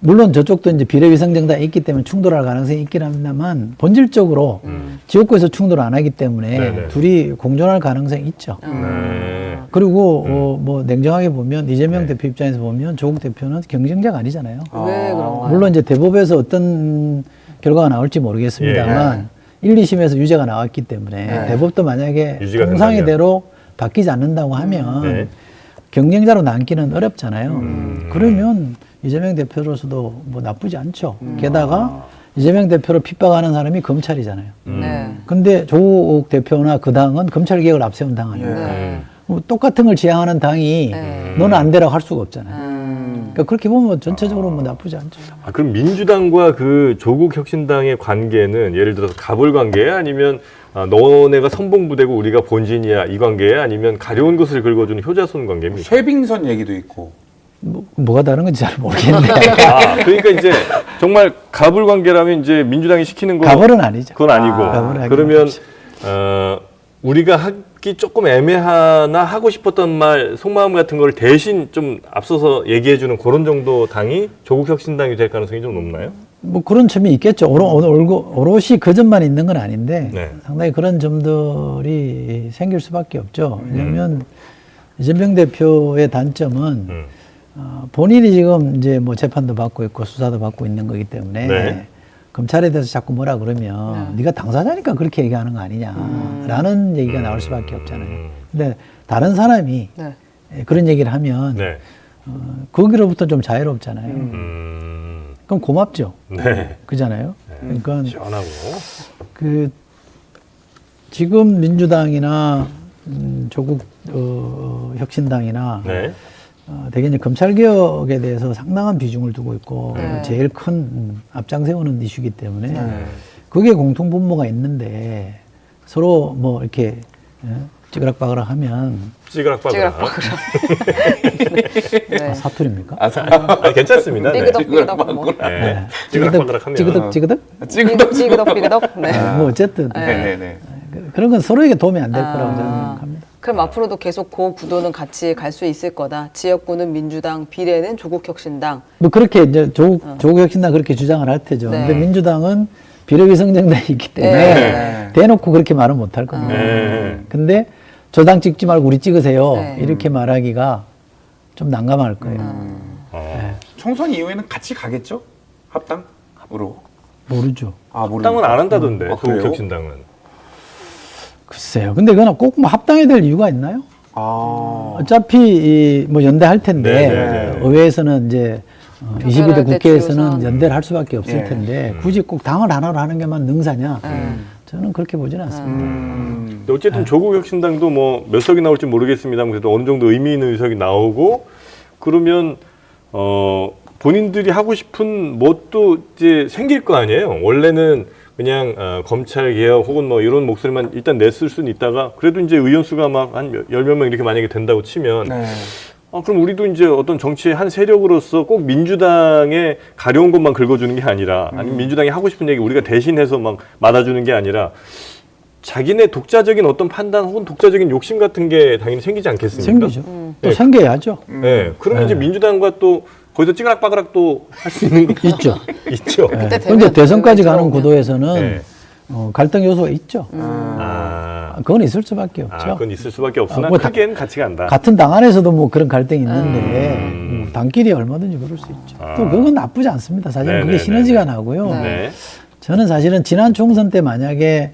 A: 물론 저쪽도 이제 비례위성정당이 있기 때문에 충돌할 가능성이 있긴 합니다만 본질적으로 지역구에서 충돌 안 하기 때문에
B: 네네.
A: 둘이 공존할 가능성이 있죠.
B: 네.
A: 그리고 뭐 냉정하게 보면 이재명 대표 입장에서 보면 조국 대표는 경쟁자가 아니잖아요.
C: 왜 그런가요?
A: 물론 이제 대법에서 어떤 결과가 나올지 모르겠습니다만 1, 2심에서 유죄가 나왔기 때문에 대법도 만약에
B: 유죄가
A: 통상의
B: 된다면.
A: 대로 바뀌지 않는다고 하면
B: 네.
A: 경쟁자로 남기는 어렵잖아요. 그러면 이재명 대표로서도 뭐 나쁘지 않죠. 게다가 이재명 대표를 핍박하는 사람이 검찰이잖아요.
C: 네.
A: 근데 조국 대표나 그 당은 검찰 개혁을 앞세운 당 아니에요.
C: 네.
A: 뭐 똑같은 걸 지향하는 당이 너는 안 되라고 할 수가 없잖아요. 그러니까 그렇게 보면 전체적으로 뭐 나쁘지 않죠.
B: 그럼 민주당과 그 조국 혁신당의 관계는 예를 들어서 갑을 관계야 아니면 너네가 선봉부대고 우리가 본진이야 이 관계야 아니면 가려운 것을 긁어주는 효자손 관계입니까?
E: 쇠빙선 얘기도 있고.
A: 뭐가 다른 건지 잘 모르겠네.
B: 그러니까 이제 정말 갑을 관계라면 이제 민주당이 시키는 거
A: 가벌은 아니죠.
B: 그건 아니고
A: 가벌은 아니죠.
B: 그러면 우리가 하기 조금 애매하나 하고 싶었던 말 속마음 같은 걸 대신 좀 앞서서 얘기해주는 그런 정도 당이 조국 혁신당이 될 가능성이 좀 높나요?
A: 뭐 그런 점이 있겠죠. 오롯이 그 점만 있는 건 아닌데
B: 네.
A: 상당히 그런 점들이 생길 수밖에 없죠. 왜냐하면 이재명 대표의 단점은 본인이 지금 이제 뭐 재판도 받고 있고 수사도 받고 있는 거기 때문에
B: 네.
A: 검찰에 대해서 자꾸 뭐라 그러면 네가 당사자니까 그렇게 얘기하는 거 아니냐라는 얘기가 나올 수밖에 없잖아요. 근데 다른 사람이
C: 네.
A: 그런 얘기를 하면
B: 네.
A: 거기로부터 좀 자유롭잖아요. 그럼 고맙죠.
B: 네.
A: 그잖아요. 그러니까
B: 시원하고.
A: 그 지금 민주당이나 조국 혁신당이나
B: 네.
A: 대개 이제 검찰 개혁에 대해서 상당한 비중을 두고 있고
C: 네.
A: 제일 큰 앞장세우는 이슈이기 때문에 그게 공통 분모가 있는데 서로 뭐 이렇게 찌그락빠그락 하면
B: 찌그락빠그락.
C: 네.
A: 사투리입니까?
B: 괜찮습니다. 네.
C: 삐그덕 뭐.
B: 네. 찌그락빠그락 하면.
A: 찌그덕?
C: 삐그덕 네.
A: 뭐 어쨌든
E: 네네네.
A: 그런 건 서로에게 도움이 안 될 거라고 저는 생각합니다.
C: 그럼 앞으로도 계속 그 구도는 같이 갈 수 있을 거다. 지역구는 민주당, 비례는 조국혁신당.
A: 뭐 그렇게 이제 조국 혁신당 그렇게 주장을 할 테죠.
C: 네.
A: 근데 민주당은 비례위성정당이 있기 때문에
C: 네.
A: 대놓고 그렇게 말은 못 할 겁니다.
B: 네.
A: 근데 저 당 찍지 말고 우리 찍으세요.
C: 네.
A: 이렇게 말하기가 좀 난감할 거예요.
E: 총선 이후에는 같이 가겠죠? 합당으로.
A: 모르죠.
B: 합당은 안 한다던데.
E: 아,
B: 조국
E: 그래요?
B: 혁신당은.
A: 글쎄요. 근데 그건 꼭 뭐 합당해야 될 이유가 있나요? 어차피 뭐 연대할 텐데
B: 네, 네, 네.
A: 의회에서는 이제 22대
C: 때
A: 국회에서는
C: 주요사항.
A: 연대를 할 수밖에 없을
E: 예.
A: 텐데 굳이 꼭 당을 하나로 하는 게만 능사냐? 저는 그렇게 보지는 않습니다.
B: 근데 어쨌든 조국 혁신당도 뭐 몇 석이 나올지 모르겠습니다만 그래도 어느 정도 의미 있는 의석이 나오고 그러면 본인들이 하고 싶은 뭣도 이제 생길 거 아니에요. 원래는 그냥 검찰 개혁 혹은 뭐 이런 목소리만 일단 냈을 수는 있다가 그래도 이제 의원 수가 막 한 10몇 명 이렇게 만약에 된다고 치면
E: 네.
B: 그럼 우리도 이제 어떤 정치의 한 세력으로서 꼭 민주당에 가려운 것만 긁어주는 게 아니라 아니면 민주당이 하고 싶은 얘기 우리가 대신해서 막 맞아주는 게 아니라 자기네 독자적인 어떤 판단 혹은 독자적인 욕심 같은 게 당연히 생기지 않겠습니까?
A: 생기죠. 또
B: 네.
A: 생겨야죠.
B: 네. 그러면 이제 민주당과 또 거기서 찌그락빠그락 또 할 수 있는 거
A: 있죠.
B: 있죠.
C: 그때
A: 그런데 대선까지 가는
C: 들어오면.
A: 구도에서는
B: 네.
A: 갈등 요소가 있죠. 그건 있을 수밖에 없죠.
B: 그건 있을 수밖에 없으나
A: 뭐
B: 크게는 같이 간다.
A: 같은 당 안에서도 뭐 그런 갈등이 있는데 당끼리 얼마든지 그럴 수 있죠. 또 그건 나쁘지 않습니다. 사실은 그게
B: 네네네네.
A: 시너지가 나고요.
B: 네.
A: 저는 사실은 지난 총선 때 만약에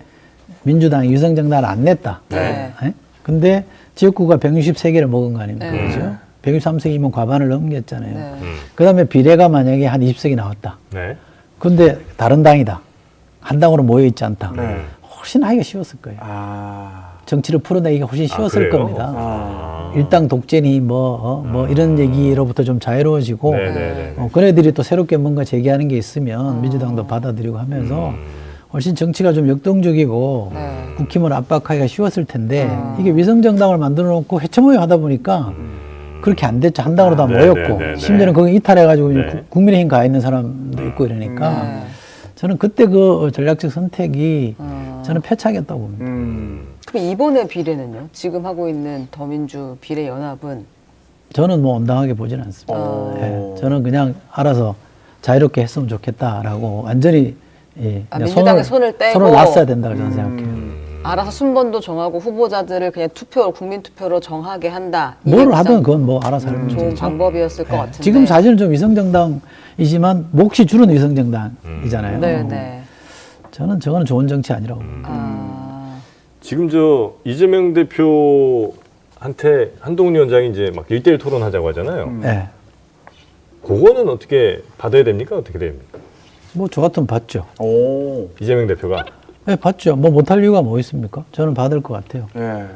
A: 민주당이 유성정당을 안 냈다.
C: 네.
A: 예? 근데 지역구가 163개를 먹은 거 아닙니까?
C: 네.
A: 그죠? 163석이면 과반을 넘겼잖아요.
C: 네.
A: 그 다음에 비례가 만약에 한 20석이 나왔다.
B: 네.
A: 근데 다른 당이다. 한 당으로 모여있지 않다.
E: 네.
A: 훨씬 하기가 쉬웠을 거예요. 정치를 풀어내기가 훨씬 쉬웠을
B: 그래요?
A: 겁니다. 일당 독재니 뭐 이런 얘기로부터 좀 자유로워지고
B: 네네네.
A: 그네들이 또 새롭게 뭔가 제기하는 게 있으면 민주당도 받아들이고 하면서 훨씬 정치가 좀 역동적이고 국힘을 압박하기가 쉬웠을 텐데 이게 위성정당을 만들어 놓고 해체모여 하다 보니까 그렇게 안 됐죠. 한 당으로 다 모였고
B: 네네네네.
A: 심지어는 거기 이탈해가지고
B: 네.
A: 국민의힘 가 있는 사람도 있고 이러니까 저는 그때 그 전략적 선택이 저는 패착이었다고 봅니다.
C: 그럼 이번에 비례는요? 지금 하고 있는 더민주 비례연합은
A: 저는 뭐 온당하게 보지는 않습니다. 예, 저는 그냥 알아서 자유롭게 했으면 좋겠다라고 완전히 그냥
C: 민주당의 손을 떼고
A: 손을 놨어야 된다고 저는 생각해요.
C: 알아서 순번도 정하고 후보자들을 그냥 국민 투표로 정하게 한다. 이게
A: 뭘
C: 가장
A: 하든 그건 뭐 알아서 하는
C: 좋은
A: 문제죠.
C: 방법이었을 것
A: 예,
C: 같은데.
A: 지금 사실은 좀 위성정당이지만 몫이 줄은 위성정당이잖아요.
C: 네네.
A: 저는 저거는 좋은 정치 아니라고 봅니다.
B: 지금 저 이재명 대표한테 한동훈 위원장이 이제 막 1대1 토론하자고 하잖아요.
A: 예.
B: 그거는 어떻게 받아야 됩니까? 어떻게 됩니까?
A: 뭐 저 같으면 받죠.
B: 이재명 대표가.
A: 네, 받죠. 뭐 못할 이유가 뭐 있습니까? 저는 받을 것 같아요.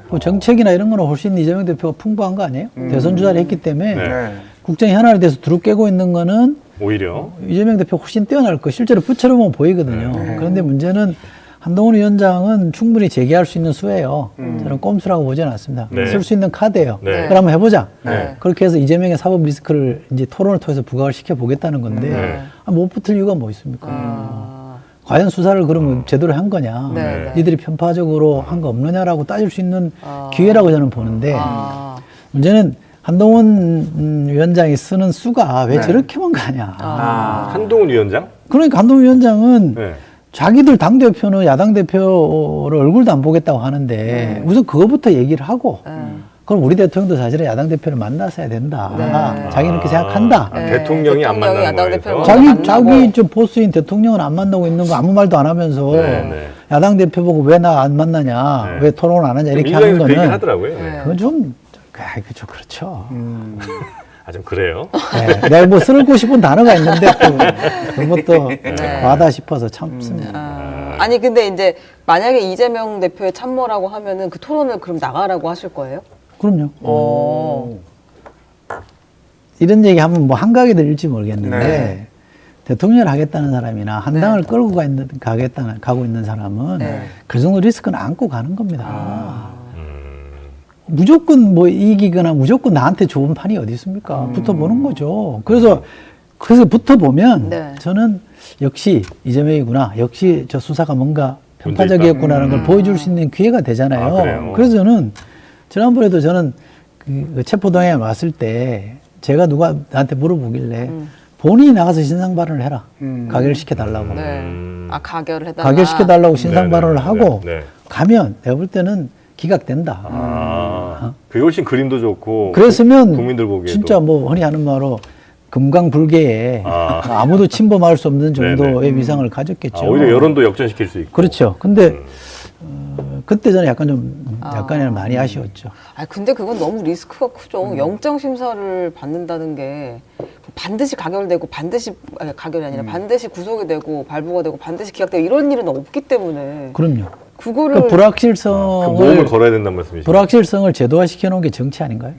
A: 뭐 정책이나 이런 거는 훨씬 이재명 대표가 풍부한 거 아니에요? 대선 주자를 했기 때문에
B: 네.
A: 국정 현안에 대해서 두루 깨고 있는 거는
B: 오히려.
A: 이재명 대표 훨씬 뛰어날 거. 실제로 부처로 보면 보이거든요. 그런데 문제는 한동훈 위원장은 충분히 제기할 수 있는 수예요. 저는 꼼수라고 보지는 않습니다.
B: 네.
A: 쓸 수 있는 카드예요.
B: 네.
A: 그럼 한번 해보자.
B: 네.
A: 그렇게 해서 이재명의 사법 리스크를 이제 토론을 통해서 부각을 시켜보겠다는 건데 못 붙을 이유가 뭐 있습니까? 과연 수사를 그러면 제대로 한 거냐?
C: 네.
A: 니들이 편파적으로 한 거 없느냐라고 따질 수 있는 기회라고 저는 보는데 문제는 한동훈 위원장이 쓰는 수가 왜 저렇게만 가냐?
B: 한동훈 위원장?
A: 그러니까 한동훈 위원장은
B: 네.
A: 자기들 당대표는 야당 대표를 얼굴도 안 보겠다고 하는데 우선 그거부터 얘기를 하고 그럼 우리 대통령도 사실은 야당 대표를 만나서 해야 된다. 자기는 그렇게 생각한다.
B: 대통령이 안 만나는
C: 야당
B: 거에서.
C: 대표를
A: 자기
C: 만나고.
A: 저 보스인 대통령은 안 만나고 있는 거 아무 말도 안 하면서
B: 네.
A: 야당 대표 보고 왜 나 안 만나냐,
B: 네.
A: 왜 토론을 안 하냐 이렇게 하는
B: 민주당에서 그 얘기
A: 거는
B: 하더라고요. 네.
A: 그건 좀 그죠 그렇죠.
B: 아, 좀 그래요.
A: 네, 내가 뭐 쓰고 싶은 단어가 있는데 또 그것도 과하다 싶어서 참습니다.
C: 아니 근데 이제 만약에 이재명 대표의 참모라고 하면은 그 토론을 그럼 나가라고 하실 거예요?
A: 그럼요. 이런 얘기 하면 뭐 한가하게 들릴지 모르겠는데 대통령을 하겠다는 사람이나 한 당을 끌고 가고 있는 사람은 그 정도 리스크는 안고 가는 겁니다. 무조건 뭐 이기거나 무조건 나한테 좋은 판이 어디 있습니까? 붙어보는 거죠. 그래서 붙어보면 저는 역시 이재명이구나. 역시 저 수사가 뭔가 편파적이었구나라는 걸 보여줄 수 있는 기회가 되잖아요. 그래서 저는 지난번에도 저는 그 체포동에 왔을 때 제가 누가 나한테 물어보길래 본인이 나가서 신상 발언을 해라. 가결 시켜달라고.
C: 가결을 해달라.
A: 가결 시켜달라고 신상 발언을 하고
B: 네.
A: 가면 내가 볼 때는 기각된다.
B: 그게 훨씬 그림도 좋고.
A: 그랬으면
B: 국민들 보기에도.
A: 진짜 뭐 흔히 하는 말로 금강불개에 아무도 침범할 수 없는 정도의 위상을 가졌겠죠.
B: 오히려 여론도 역전시킬 수 있고.
A: 그렇죠. 근데 그때 저는 약간 좀 약간이나 많이 아쉬웠죠.
C: 근데 그건 너무 리스크가 크죠. 영장 심사를 받는다는 게 반드시 가결되고 가결이 아니라 반드시 구속이 되고 발부가 되고 반드시 기각되고 이런 일은 없기 때문에.
A: 그럼요.
C: 그거를
A: 그러니까 불확실성을
B: 모험을 걸어야 된다는 말씀이시죠?
A: 불확실성을 제도화시켜 놓은 게 정치 아닌가요?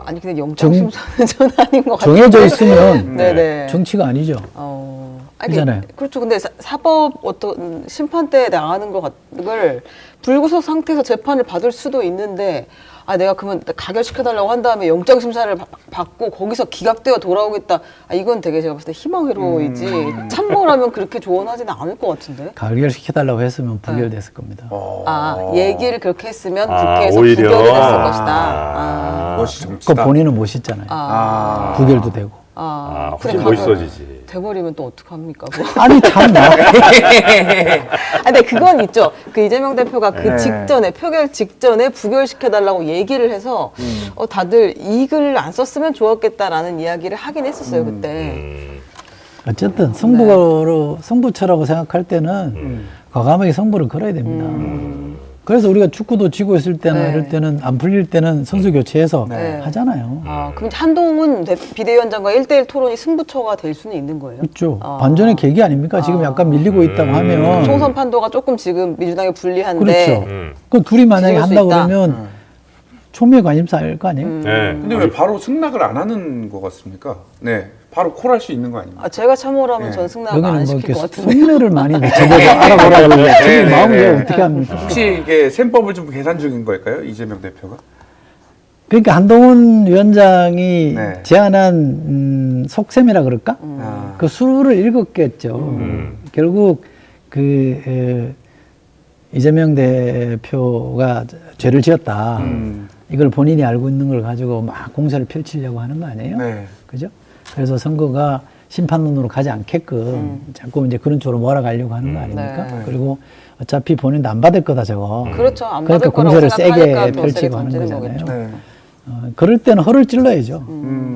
C: 아니 근데 영장 심사는 전 아닌 것 같아요.
A: 정해져 있으면
C: 네네.
A: 정치가 아니죠.
C: 아니, 그렇죠. 근데 사법 어떤 심판대에 나가는 걸 불구속 상태에서 재판을 받을 수도 있는데 아 내가 그러면 가결시켜달라고 한 다음에 영장 심사를 받고 거기서 기각되어 돌아오겠다. 아 이건 되게 제가 봤을 때 희망 회로이지 참모라면 그렇게 조언하지는 않을 것 같은데.
A: 가결시켜달라고 했으면 부결됐을 겁니다.
C: 아 얘기를 그렇게 했으면
B: 아,
C: 국회에서
B: 오히려.
C: 부결이 됐을 것이다. 아.
E: 멋이
A: 그
E: 정치다.
A: 본인은 멋있잖아요. 부결도 되고.
B: 아,
C: 근데
B: 훨씬 멋있어지지.
C: 돼버리면 또 어떡합니까? 뭐.
A: 아니 참나.
C: 아, 근데 그건 있죠. 그 이재명 대표가 그
E: 네.
C: 직전에 표결 직전에 부결시켜달라고 얘기를 해서 다들 이 글을 안 썼으면 좋았겠다라는 이야기를 하긴 했었어요 그때.
A: 어쨌든
C: 네.
A: 승부처라고 생각할 때는 과감하게 승부를 걸어야 됩니다. 그래서 우리가 축구도 지고 있을 때나
C: 네.
A: 이럴 때는 안 풀릴 때는 선수 교체해서
C: 네.
A: 하잖아요.
C: 아, 그럼 한동훈 비대위원장과 1대1 토론이 승부처가 될 수는 있는 거예요?
A: 있죠. 반전의 계기 아닙니까? 지금 약간 밀리고 있다고 하면.
C: 총선 판도가 조금 지금 민주당에 불리한데.
A: 그렇죠. 그 둘이 만약에
C: 뒤집을 수
A: 한다고
C: 있다.
A: 그러면 초미의 관심사 알 거 아니에요?
B: 네.
E: 근데 왜 바로 승낙을 안 하는 것 같습니까? 네, 바로 콜할 수 있는 거 아닙니까?
C: 아, 제가 참모라면
E: 네.
C: 전 승낙 안
A: 여기는 뭐
C: 시킬
A: 이렇게
C: 것 같은데.
A: 속내를 많이 저보고 알아보라고 그러는데
E: 네, 네,
A: 마음을
E: 네.
A: 어떻게 합니까?
E: 혹시 이게 셈법을 좀 계산 중인 걸까요, 이재명 대표가?
A: 그러니까 한동훈 위원장이
E: 네.
A: 제안한 속셈이라 그럴까?
E: 아,
A: 그 수를 읽었겠죠. 결국 이재명 대표가 죄를 지었다. 이걸 본인이 알고 있는 걸 가지고 막 공세를 펼치려고 하는 거 아니에요?
E: 네.
A: 그죠? 그래서 선거가 심판론으로 가지 않게끔 자꾸 이제 그런 쪽으로 몰아가려고 하는 거 아닙니까?
C: 네.
A: 그리고 어차피 본인도 안 받을 거다 저거.
C: 그렇죠. 안
A: 그러니까
C: 받을 거라고
A: 공세를
C: 생각하니까
A: 세게
C: 더
A: 펼치고
C: 세게
A: 하는
C: 던지는
A: 거잖아요.
C: 거겠죠.
E: 네.
A: 그럴 때는 허를 찔러야죠.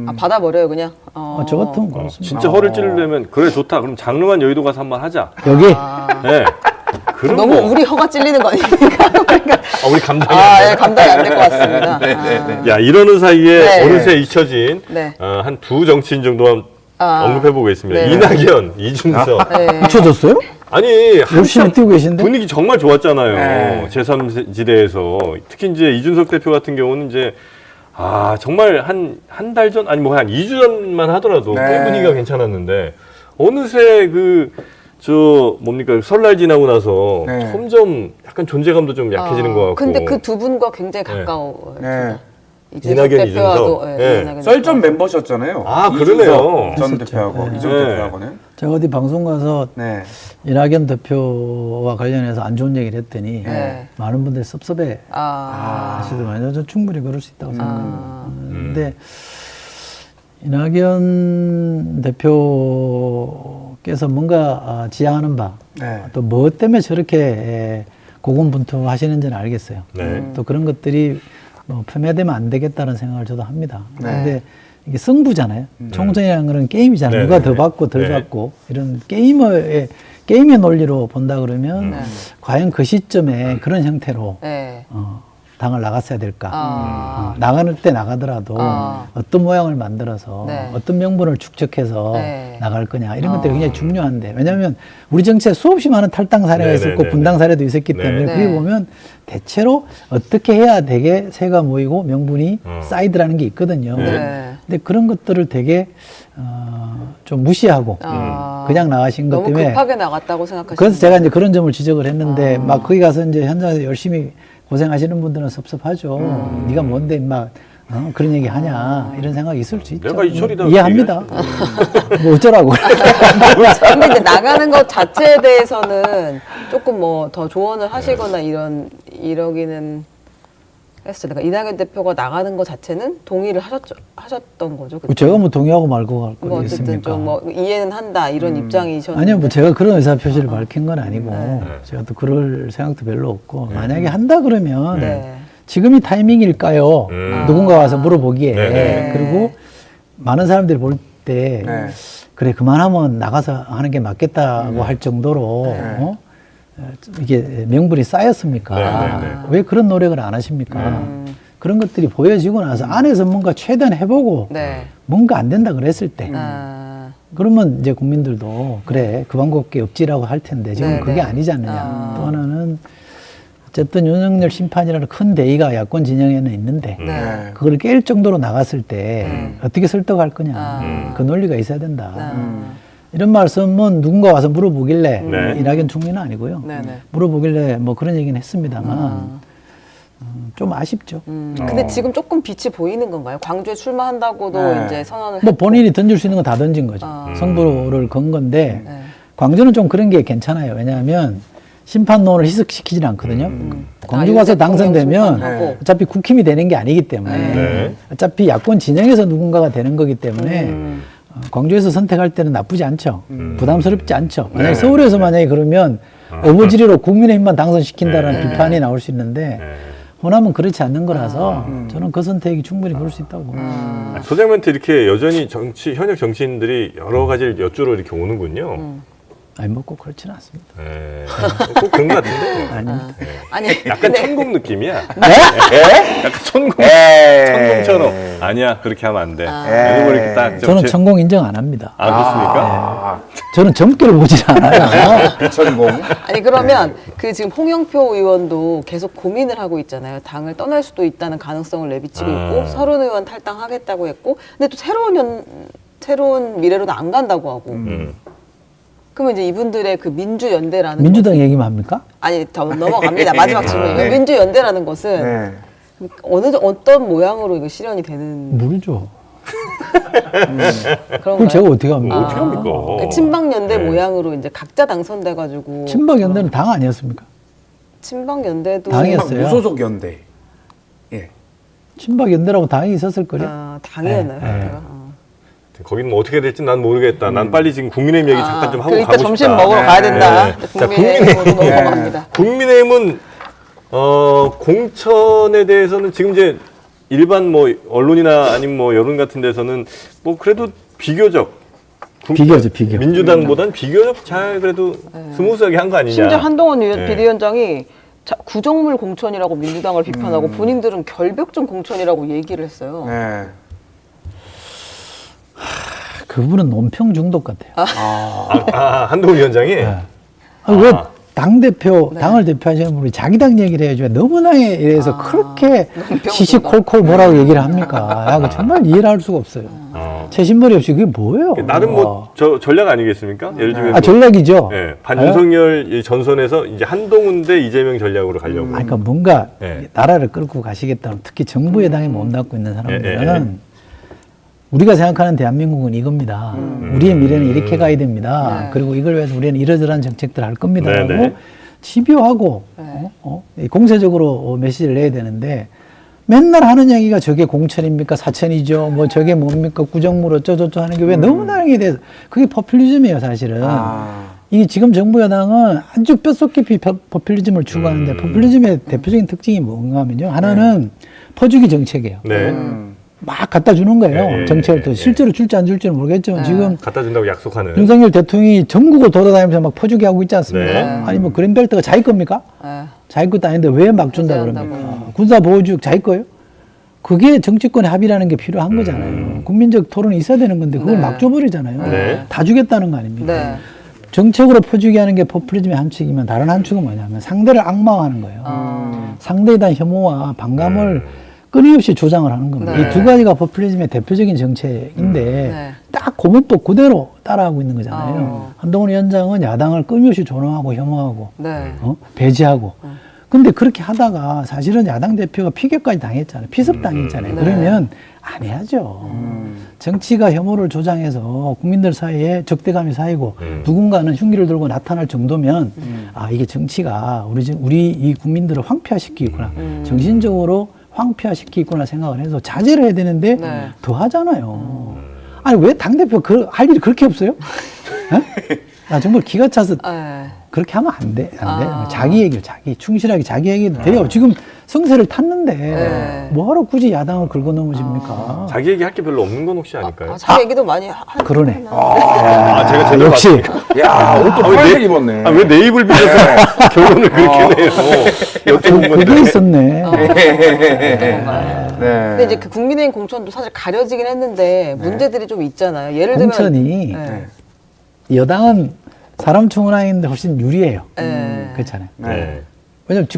C: 아, 받아버려요 그냥.
A: 저 같으면 그렇습니다.
B: 진짜 허를 찌르려면 그래 좋다. 그럼 장르만 여의도 가서 한번 하자.
A: 여기
B: 네. 그럼
C: 너무
B: 뭐.
C: 우리 허가 찔리는 거 아닙니까? 그러니까
B: 우리 감당이
C: 아,
B: 안
C: 예,
B: 돼.
C: 감당이 안 될 것 같습니다.
E: 네,
C: 아.
E: 네, 네.
B: 야 이러는 사이에
C: 네.
B: 어느새 잊혀진
C: 네.
B: 한 두 정치인 정도만
C: 아.
B: 언급해보겠습니다.
C: 네.
B: 이낙연, 이준석.
C: 네.
A: 잊혀졌어요?
B: 아니
A: 열심히
B: 한참
A: 뛰고 계신데?
B: 분위기 정말 좋았잖아요.
E: 네.
B: 제3지대에서 특히 이제 이준석 대표 같은 경우는 이제 정말 한 달 전 아니 뭐 한 2주 전만 하더라도
E: 네.
B: 꽤 분위기가 괜찮았는데 어느새 뭡니까 설날 지나고 나서
E: 네.
B: 점점 약간 존재감도 좀 약해지는 것 같고.
C: 근데 그 두 분과 굉장히
B: 네.
C: 가까워요.
E: 네.
C: 이준석
B: 이낙연,
C: 대표와도,
B: 이준석.
C: 예,
B: 네.
C: 이낙연
E: 썰전
C: 대표.
E: 멤버셨잖아요.
B: 아,
E: 이준석
B: 그러네요.
E: 전 대표하고 이준석
B: 네.
E: 대표하고는.
A: 제가 어디 방송 가서
E: 네.
A: 이낙연 대표와 관련해서 안 좋은 얘기를 했더니
C: 네.
A: 많은 분들이 섭섭해
C: 아.
A: 하시더라고요. 저 충분히 그럴 수 있다고 생각합니다.
C: 아.
A: 근데 이낙연 대표께서 뭔가 지향하는 바,
E: 네.
A: 또 뭐 때문에 저렇게 고군분투하시는지는 알겠어요.
B: 네.
A: 또 그런 것들이 뭐 폄훼되면 안 되겠다는 생각을 저도 합니다.
E: 네.
A: 그런데 이게 승부잖아요. 총선이라는 거는 게임이잖아요.
B: 네,
A: 누가
B: 네,
A: 더
B: 네.
A: 받고 덜
B: 네.
A: 받고 이런 게임의 논리로 본다 그러면 과연 그 시점에 그런 형태로
C: 네.
A: 당을 나갔어야 될까?
C: 아.
A: 나가는 때 나가더라도 어떤 모양을 만들어서
C: 네.
A: 어떤 명분을 축적해서
C: 네.
A: 나갈 거냐 이런 것들이 굉장히 중요한데 왜냐하면 우리 정치에 수없이 많은 탈당 사례가
B: 네,
A: 있었고
B: 네,
A: 분당
B: 네.
A: 사례도 있었기
B: 네.
A: 때문에
C: 네.
A: 그게 보면 대체로 어떻게 해야 되게 새가 모이고 명분이 쌓이더라는 게 있거든요.
C: 네.
A: 근데 그런 것들을 되게 좀 무시하고
C: 아.
A: 그냥 나가신 것
C: 너무
A: 때문에
C: 급하게 나갔다고 생각하시는
A: 그래서 제가 이제 그런 점을 지적을 했는데
C: 아.
A: 막 거기 가서 이제 현장에서 열심히 고생하시는 분들은 섭섭하죠. 네가 뭔데 막 그런 얘기 하냐 이런 생각이 있을 수 있죠.
B: 내가 이철이다
A: 이해합니다. 뭐 어쩌라고.
C: 근데 이제 나가는 것 자체에 대해서는 조금 뭐 더 조언을 하시거나 이러기는 했어요. 그러니까 이낙연 대표가 나가는 것 자체는 동의를 하셨던 거죠. 그때?
A: 제가 뭐 동의하고 말고 갈
C: 뭐 어쨌든
A: 거겠습니까?
C: 좀 뭐 이해는 한다 이런 입장이셨는데.
A: 아니요, 뭐 제가 그런 의사 표시를 밝힌 건 아니고 제가 또 그럴 생각도 별로 없고 만약에 한다 그러면
C: 네.
A: 지금이 타이밍일까요? 누군가 와서 물어보기에
B: 네.
A: 그리고 많은 사람들이 볼 때
E: 네.
A: 그래 그만하면 나가서 하는 게 맞겠다고 할 정도로 이게 명분이 쌓였습니까?
B: 네, 네, 네.
A: 왜 그런 노력을 안 하십니까? 그런 것들이 보여지고 나서 안에서 뭔가 최대한 해보고
C: 네.
A: 뭔가 안 된다 그랬을 때
C: 아.
A: 그러면 이제 국민들도 그래 그 방법밖에 없지라고 할 텐데 지금
C: 네,
A: 그게
C: 네.
A: 아니지 않느냐.
C: 아.
A: 또 하나는 어쨌든 윤석열 심판이라는 큰 대의가 야권 진영에는 있는데
C: 네.
A: 그걸 깰 정도로 나갔을 때 어떻게 설득할 거냐.
C: 아.
A: 그 논리가 있어야 된다.
C: 아.
A: 이런 말씀은 누군가 와서 물어보길래
B: 네.
A: 이낙연 총리는 아니고요.
C: 네네.
A: 물어보길래 뭐 그런 얘기는 했습니다만 좀 아쉽죠.
C: 근데 지금 조금 빛이 보이는 건가요? 광주에 출마한다고도
D: 네.
C: 이제 선언을
A: 뭐
C: 했고.
A: 본인이 던질 수 있는 거 다 던진 거죠. 승부를 건 건데
C: 네.
A: 광주는 좀 그런 게 괜찮아요. 왜냐하면 심판론을 희석시키진 않거든요. 광주
C: 아,
A: 가서
C: 윤 대통령
A: 당선되면
C: 심판하고.
A: 어차피 국힘이 되는 게 아니기 때문에
B: 네.
A: 어차피 야권 진영에서 누군가가 되는 거기 때문에 광주에서 선택할 때는 나쁘지 않죠. 부담스럽지 않죠. 만약에 서울에서 만약에 그러면 어부지리로 국민의힘만 당선시킨다는 비판이 나올 수 있는데 호남은 그렇지 않는 거라서 저는 그 선택이 충분히 그럴 수 있다고 봅니다.
B: 소장님한테 이렇게 여전히 현역 정치인들이 여러 가지를 여쭈러 이렇게 오는군요.
A: 아니 뭐 꼭 그렇지는 않습니다.
B: 네. 꼭 그런 것 같은데.
A: 아닙니다.
C: 아니
B: 약간
C: 근데
B: 천공 느낌이야.
A: 네?
B: 약간 천공.
D: 에이.
B: 천공처럼. 아니야, 그렇게 하면 안 돼. 그래도 뭐 이렇게 딱.
A: 저는 천공 인정 안 합니다.
B: 아, 그렇습니까?
A: 저는 젊게를 보질 않아요.
E: 비천공.
C: 아니 그러면 그 지금 홍영표 의원도 계속 고민을 하고 있잖아요. 당을 떠날 수도 있다는 가능성을 내비치고 있고 서른 의원 탈당하겠다고 했고, 근데 또 새로운 미래로는 안 간다고 하고. 그러면 이제 이분들의 그 민주연대라는
A: 민주당 얘기만 합니까?
C: 아니 더 넘어갑니다. 마지막 질문이에요.
E: 네.
C: 민주연대라는 것은
D: 네.
C: 어떤 모양으로 이거 실현이 되는
A: 모르죠.
C: 그런가요?
A: 그걸 제가 어떻게 합니까?
B: 어떻게 합니까?
C: 친박연대
B: 네.
C: 모양으로 이제 각자 당선돼가지고
A: 친박연대는 당 아니었습니까?
C: 친박연대도
A: 당이었어요.
E: 무소속 연대. 예.
A: 친박연대라고 당이 있었을 거요.
C: 당이었나요?
A: 네.
C: 그때가?
B: 거기는 뭐 어떻게 될지 난 모르겠다. 난 빨리 지금 국민의힘 얘기 잠깐 좀 하고
C: 그 이따
B: 가고
C: 점심
B: 싶다.
C: 먹으러 가야 된다.
B: 네. 자,
C: 국민의힘으로 넘어갑니다.
B: 국민의힘은 공천에 대해서는 지금 이제 일반 뭐 언론이나 아니면 뭐 여론 같은 데서는 뭐 그래도 비교적
A: 비교죠.
B: 민주당보단 비교적 잘 그래도 스무스하게 한 거 아니냐.
C: 심지어 한동훈
B: 네.
C: 비대위원장이 구정물 공천이라고 민주당을 비판하고 본인들은 결벽증 공천이라고 얘기를 했어요.
D: 네.
A: 그분은 논평 중독 같아요.
B: 한동훈 위원장이
A: 왜 당대표, 당을 대표하시는 분이 자기 당 얘기를 해야죠. 너무나에 이래서 그렇게 시시콜콜 뭐라고 얘기를 합니까? 야, 그 정말 이해를 할 수가 없어요. 채신머리 없이 그게 뭐예요?
B: 나름 뭐 전략 아니겠습니까? 예를 들면
A: 아, 전략이죠.
B: 예, 반윤석열 이 전선에서 이제 한동훈 대 이재명 전략으로 가려고.
A: 아니, 그러니까 뭔가
B: 네.
A: 나라를 끌고 가시겠다는, 특히 정부 여당에 몸담고 있는 사람들은
B: 예.
A: 우리가 생각하는 대한민국은 이겁니다. 우리의 미래는 이렇게 가야 됩니다.
C: 네.
A: 그리고 이걸 위해서 우리는 이러저러한 정책들을 할 겁니다라고
B: 네.
A: 집요하고 공세적으로 메시지를 내야 되는데 맨날 하는 얘기가 저게 공천입니까? 사천이죠. 뭐 저게 뭡니까? 구정물 어쩌저쩌 하는 게 왜 너무나 이게 돼서 그게 포퓰리즘이에요, 사실은. 이 지금 정부 여당은 아주 뼛속 깊이 포퓰리즘을 추구하는데 포퓰리즘의 대표적인 특징이 뭔가 하면요. 하나는 퍼주기 정책이에요.
B: 네.
A: 막 갖다 주는 거예요.
B: 예,
A: 정책을 또
B: 예,
A: 실제로 줄지 안 줄지는 모르겠지만 지금
B: 갖다 준다고 약속하는.
A: 윤석열 대통령이 전국을 돌아다니면서 막 퍼주기 하고 있지 않습니까?
B: 네.
A: 아니 뭐 그린벨트가 자기 겁니까?
C: 네.
A: 자기 것도 아닌데 왜 막 준다
C: 규제한다고.
A: 그럽니까? 군사보호구역 자기 거예요? 그게 정치권의 합의라는 게 필요한 거잖아요. 국민적 토론이 있어야 되는 건데 그걸
C: 네.
A: 막 줘버리잖아요.
B: 네.
A: 다 주겠다는 거 아닙니까?
C: 네.
A: 정책으로 퍼주기 하는 게 포퓰리즘의 한 축이면 다른 한 축은 뭐냐면 상대를 악마화하는 거예요. 상대에 대한 혐오와 반감을 끊임없이 조장을 하는 겁니다.
C: 네.
A: 이 두 가지가 포퓰리즘의 대표적인 정책인데
C: 네.
A: 딱 고문법 그대로 따라하고 있는 거잖아요. 한동훈 위원장은 야당을 끊임없이 조롱하고 혐오하고
C: 네.
A: 배제하고 근데 그렇게 하다가 사실은 야당 대표가 피격까지 당했잖아요. 피습 당했잖아요.
C: 네.
A: 그러면 안 해야죠. 정치가 혐오를 조장해서 국민들 사이에 적대감이 쌓이고 누군가는 흉기를 들고 나타날 정도면 아 이게 정치가 우리 이 국민들을 황폐화시키겠구나. 정신적으로 황폐화시키겠구나 생각을 해서 자제를 해야 되는데
C: 네.
A: 더 하잖아요. 아니 왜 당대표 할 일이 그렇게 없어요? 나 정말 기가 차서
C: 네.
A: 그렇게 하면 안 돼. 자기 얘기를 충실하게 자기 얘기도 돼요. 지금 성세를 탔는데
C: 네.
A: 뭐하러 굳이 야당을 긁어 넘어집니까?
B: 자기 얘기 할 게 별로 없는 건 혹시 아닐까요?
C: 자기 얘기도 많이
A: 그러네.
B: 제가 제대로
A: 역시
E: 야, 옷도 빨개 입었네.
B: 왜 내 입을 빌려서 결론을 그렇게 내요? 여쭤본 건데.
A: 그게 있었네.
C: 근데 이제 그 국민의힘 공천도 사실 가려지긴 했는데 문제들이 좀 있잖아요. 예를 들면
A: 공천이
C: 네.
A: 여당은 사람 충원하는데 훨씬 유리해요.
C: 네.
A: 그렇잖아요.
B: 네.
A: 왜냐하면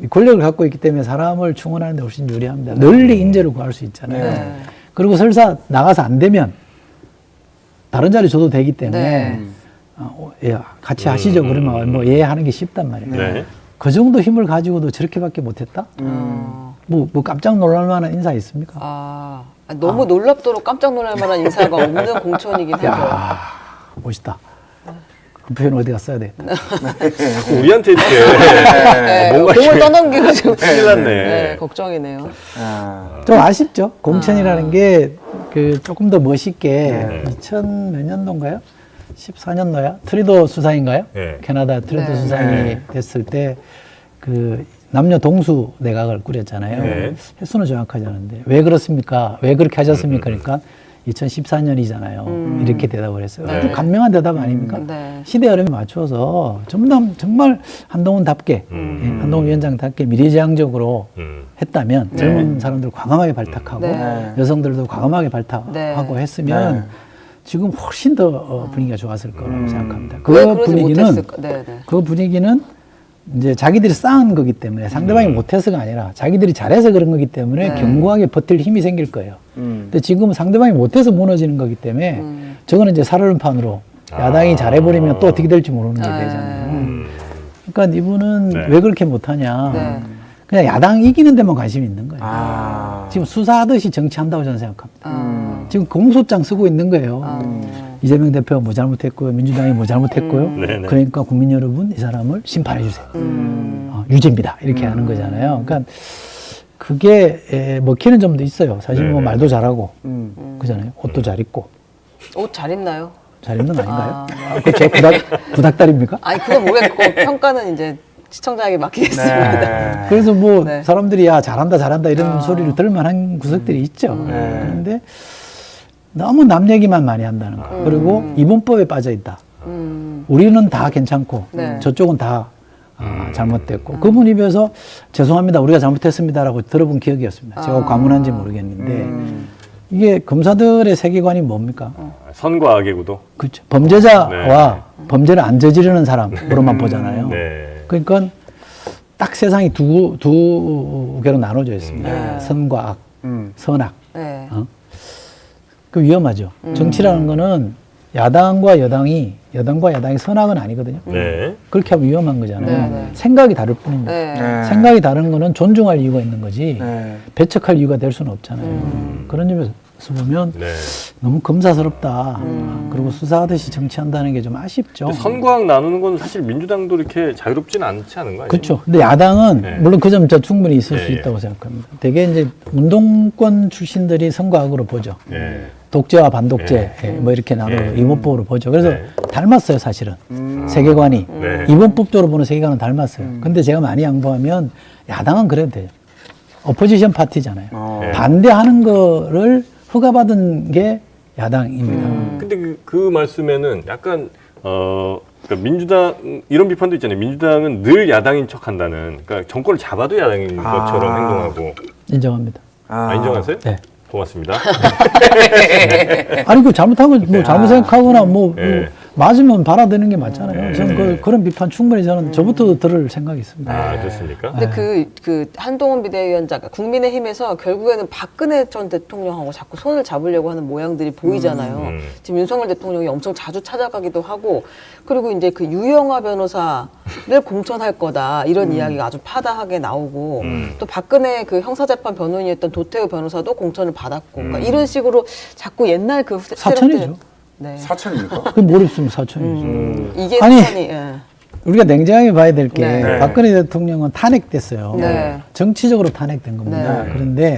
A: 권력을 갖고 있기 때문에 사람을 충원하는데 훨씬 유리합니다. 널리 인재를 구할 수 있잖아요.
C: 네.
A: 그리고 설사 나가서 안 되면 다른 자리 줘도 되기 때문에
C: 네.
A: 예, 같이 하시죠. 그러면 뭐 예 하는 게 쉽단 말이에요.
B: 네.
A: 그 정도 힘을 가지고도 저렇게밖에 못했다? 뭐 깜짝 놀랄 만한 인사 있습니까?
C: 너무 놀랍도록 깜짝 놀랄 만한 인사가 없는 공천이긴 하죠.
A: 야, 멋있다. 그 표현 어디가 써야 돼?
B: 우리한테 이렇게
C: 네,
B: 뭔가
C: 공을
B: 이렇게
C: 떠넘기고 지금
B: 큰일 났네.
C: 네, 걱정이네요.
A: 좀 아쉽죠. 공천이라는 게 그 조금 더 멋있게 2000 몇 년도인가요? 14년도야? 트리도 수상인가요?
B: 네.
A: 캐나다 트리도
C: 네.
A: 수상이
E: 네.
A: 됐을 때 그 남녀 동수 내각을 꾸렸잖아요.
B: 네.
A: 횟수는 정확하지 않은데 왜 그렇습니까? 왜 그렇게 하셨습니까? 그러니까 2014년이잖아요. 이렇게 대답을 했어요.
B: 네.
A: 아주 간명한 대답 아닙니까?
C: 네.
A: 시대 흐름에 맞춰서 정말 한동훈답게 예, 한동훈 위원장답게 미래지향적으로 했다면 젊은 사람들 과감하게 발탁하고
C: 네.
A: 여성들도 과감하게 발탁하고
C: 네.
A: 했으면 지금 훨씬 더 분위기가 좋았을 거라고 생각합니다.
C: 왜 그러지 못했을까? 네, 네.
A: 그 분위기는 이제 자기들이 쌓은 거기 때문에 상대방이 못해서가 아니라 자기들이 잘해서 그런 거기 때문에
C: 네.
A: 견고하게 버틸 힘이 생길 거예요. 근데 지금 상대방이 못해서 무너지는 거기 때문에 저거는 이제 살얼음판으로 야당이 잘해버리면 또 어떻게 될지 모르는 게 되잖아요. 그러니까 이분은
B: 네.
A: 왜 그렇게 못하냐.
C: 네.
A: 그냥 야당 이기는 데만 관심이 있는 거예요. 지금 수사하듯이 정치한다고 저는 생각합니다. 지금 공소장 쓰고 있는 거예요. 이재명 대표가 뭐 잘못했고요. 민주당이 뭐 잘못했고요.
B: 네네.
A: 그러니까 국민 여러분 이 사람을 심판해 주세요. 유죄입니다. 이렇게 하는 거잖아요. 그러니까 그게 먹히는 점도 있어요. 사실 뭐
B: 네네.
A: 말도 잘하고 그잖아요. 옷도 잘 입고
C: 옷 잘 입나요?
A: 잘 입는 거 아닌가요? 그제 구닥다리입니까?
C: 아니 그건 모르겠고 평가는 이제 시청자에게 맡기겠습니다.
A: 그래서 뭐
C: 네.
A: 사람들이 야 잘한다 이런 소리를 들을 만한 구석들이 있죠. 그런데 너무 남 얘기만 많이 한다는 거. 그리고 이분법에 빠져 있다. 우리는 다 괜찮고
C: 네.
A: 저쪽은 다 잘못됐고 그분 입에서 죄송합니다 우리가 잘못했습니다라고 들어본 기억이었습니다. 제가 과문한지 모르겠는데 이게 검사들의 세계관이 뭡니까?
B: 선과 악의 구도.
A: 그렇죠. 범죄자와 범죄를 안 저지르는 사람으로만 보잖아요.
B: 네.
A: 그러니까 딱 세상이 두 개로 나눠져 있습니다. 선과 악, 선악.
C: 네.
A: 그 위험하죠. 정치라는 거는 야당과 야당이 선악은 아니거든요.
B: 네.
A: 그렇게 하면 위험한 거잖아요.
C: 네, 네.
A: 생각이 다를 뿐입니다.
C: 네.
A: 생각이 다른 거는 존중할 이유가 있는 거지
E: 네.
A: 배척할 이유가 될 수는 없잖아요. 그런 점에서 보면
B: 네.
A: 너무 검사스럽다. 그리고 수사하듯이 정치한다는 게 좀 아쉽죠.
B: 근데 선과 악 나누는 건 사실 민주당도 이렇게 자유롭지는 않지 않은 거 아니에요?
A: 그렇죠. 근데 야당은
B: 네.
A: 물론 그 점 충분히 있을 수
B: 예, 예.
A: 있다고 생각합니다. 되게 이제 운동권 출신들이 선과 악으로 보죠.
B: 네.
A: 독재와 반독재 뭐 이렇게 나누고 이분법으로 보죠. 그래서
B: 네.
A: 닮았어요, 사실은. 세계관이.
B: 네.
A: 이분법적으로 보는 세계관은 닮았어요. 근데 제가 많이 양보하면 야당은 그래도 돼요. 오포지션 파티잖아요.
B: 네.
A: 반대하는 거를 허가받은 게 야당입니다.
B: 근데 그 말씀에는 약간 그러니까 민주당 이런 비판도 있잖아요. 민주당은 늘 야당인 척한다는. 그러니까 정권을 잡아도 야당인 것처럼 행동하고.
A: 인정합니다.
B: 인정하세요?
A: 네.
B: 고맙습니다.
A: 아니 그 잘못하면 뭐 잘못 생각하거나 뭐,
B: 네.
A: 뭐 맞으면 받아들이는 게 맞잖아요. 저는 그런 비판 충분히 저는 저부터 들을 생각이 있습니다.
B: 아, 그렇습니까?
C: 근데 그 한동훈 비대위원장, 국민의힘에서 결국에는 박근혜 전 대통령하고 자꾸 손을 잡으려고 하는 모양들이 보이잖아요. 지금 윤석열 대통령이 엄청 자주 찾아가기도 하고, 그리고 이제 그 유영하 변호사를 공천할 거다 이런 이야기가 아주 파다하게 나오고, 또 박근혜 그 형사재판 변호인이었던 도태우 변호사도 공천을 받았고, 그러니까 이런 식으로 자꾸 옛날 그
A: 사천이죠.
C: 네.
E: 사천입니까?
A: 그게 뭘 입으면 사천이죠.
C: 이게
A: 아니,
C: 사천이. 예.
A: 우리가 냉정하게 봐야 될 게
C: 네.
A: 박근혜 대통령은 탄핵됐어요.
C: 네.
A: 정치적으로 탄핵된 겁니다.
C: 네.
A: 그런데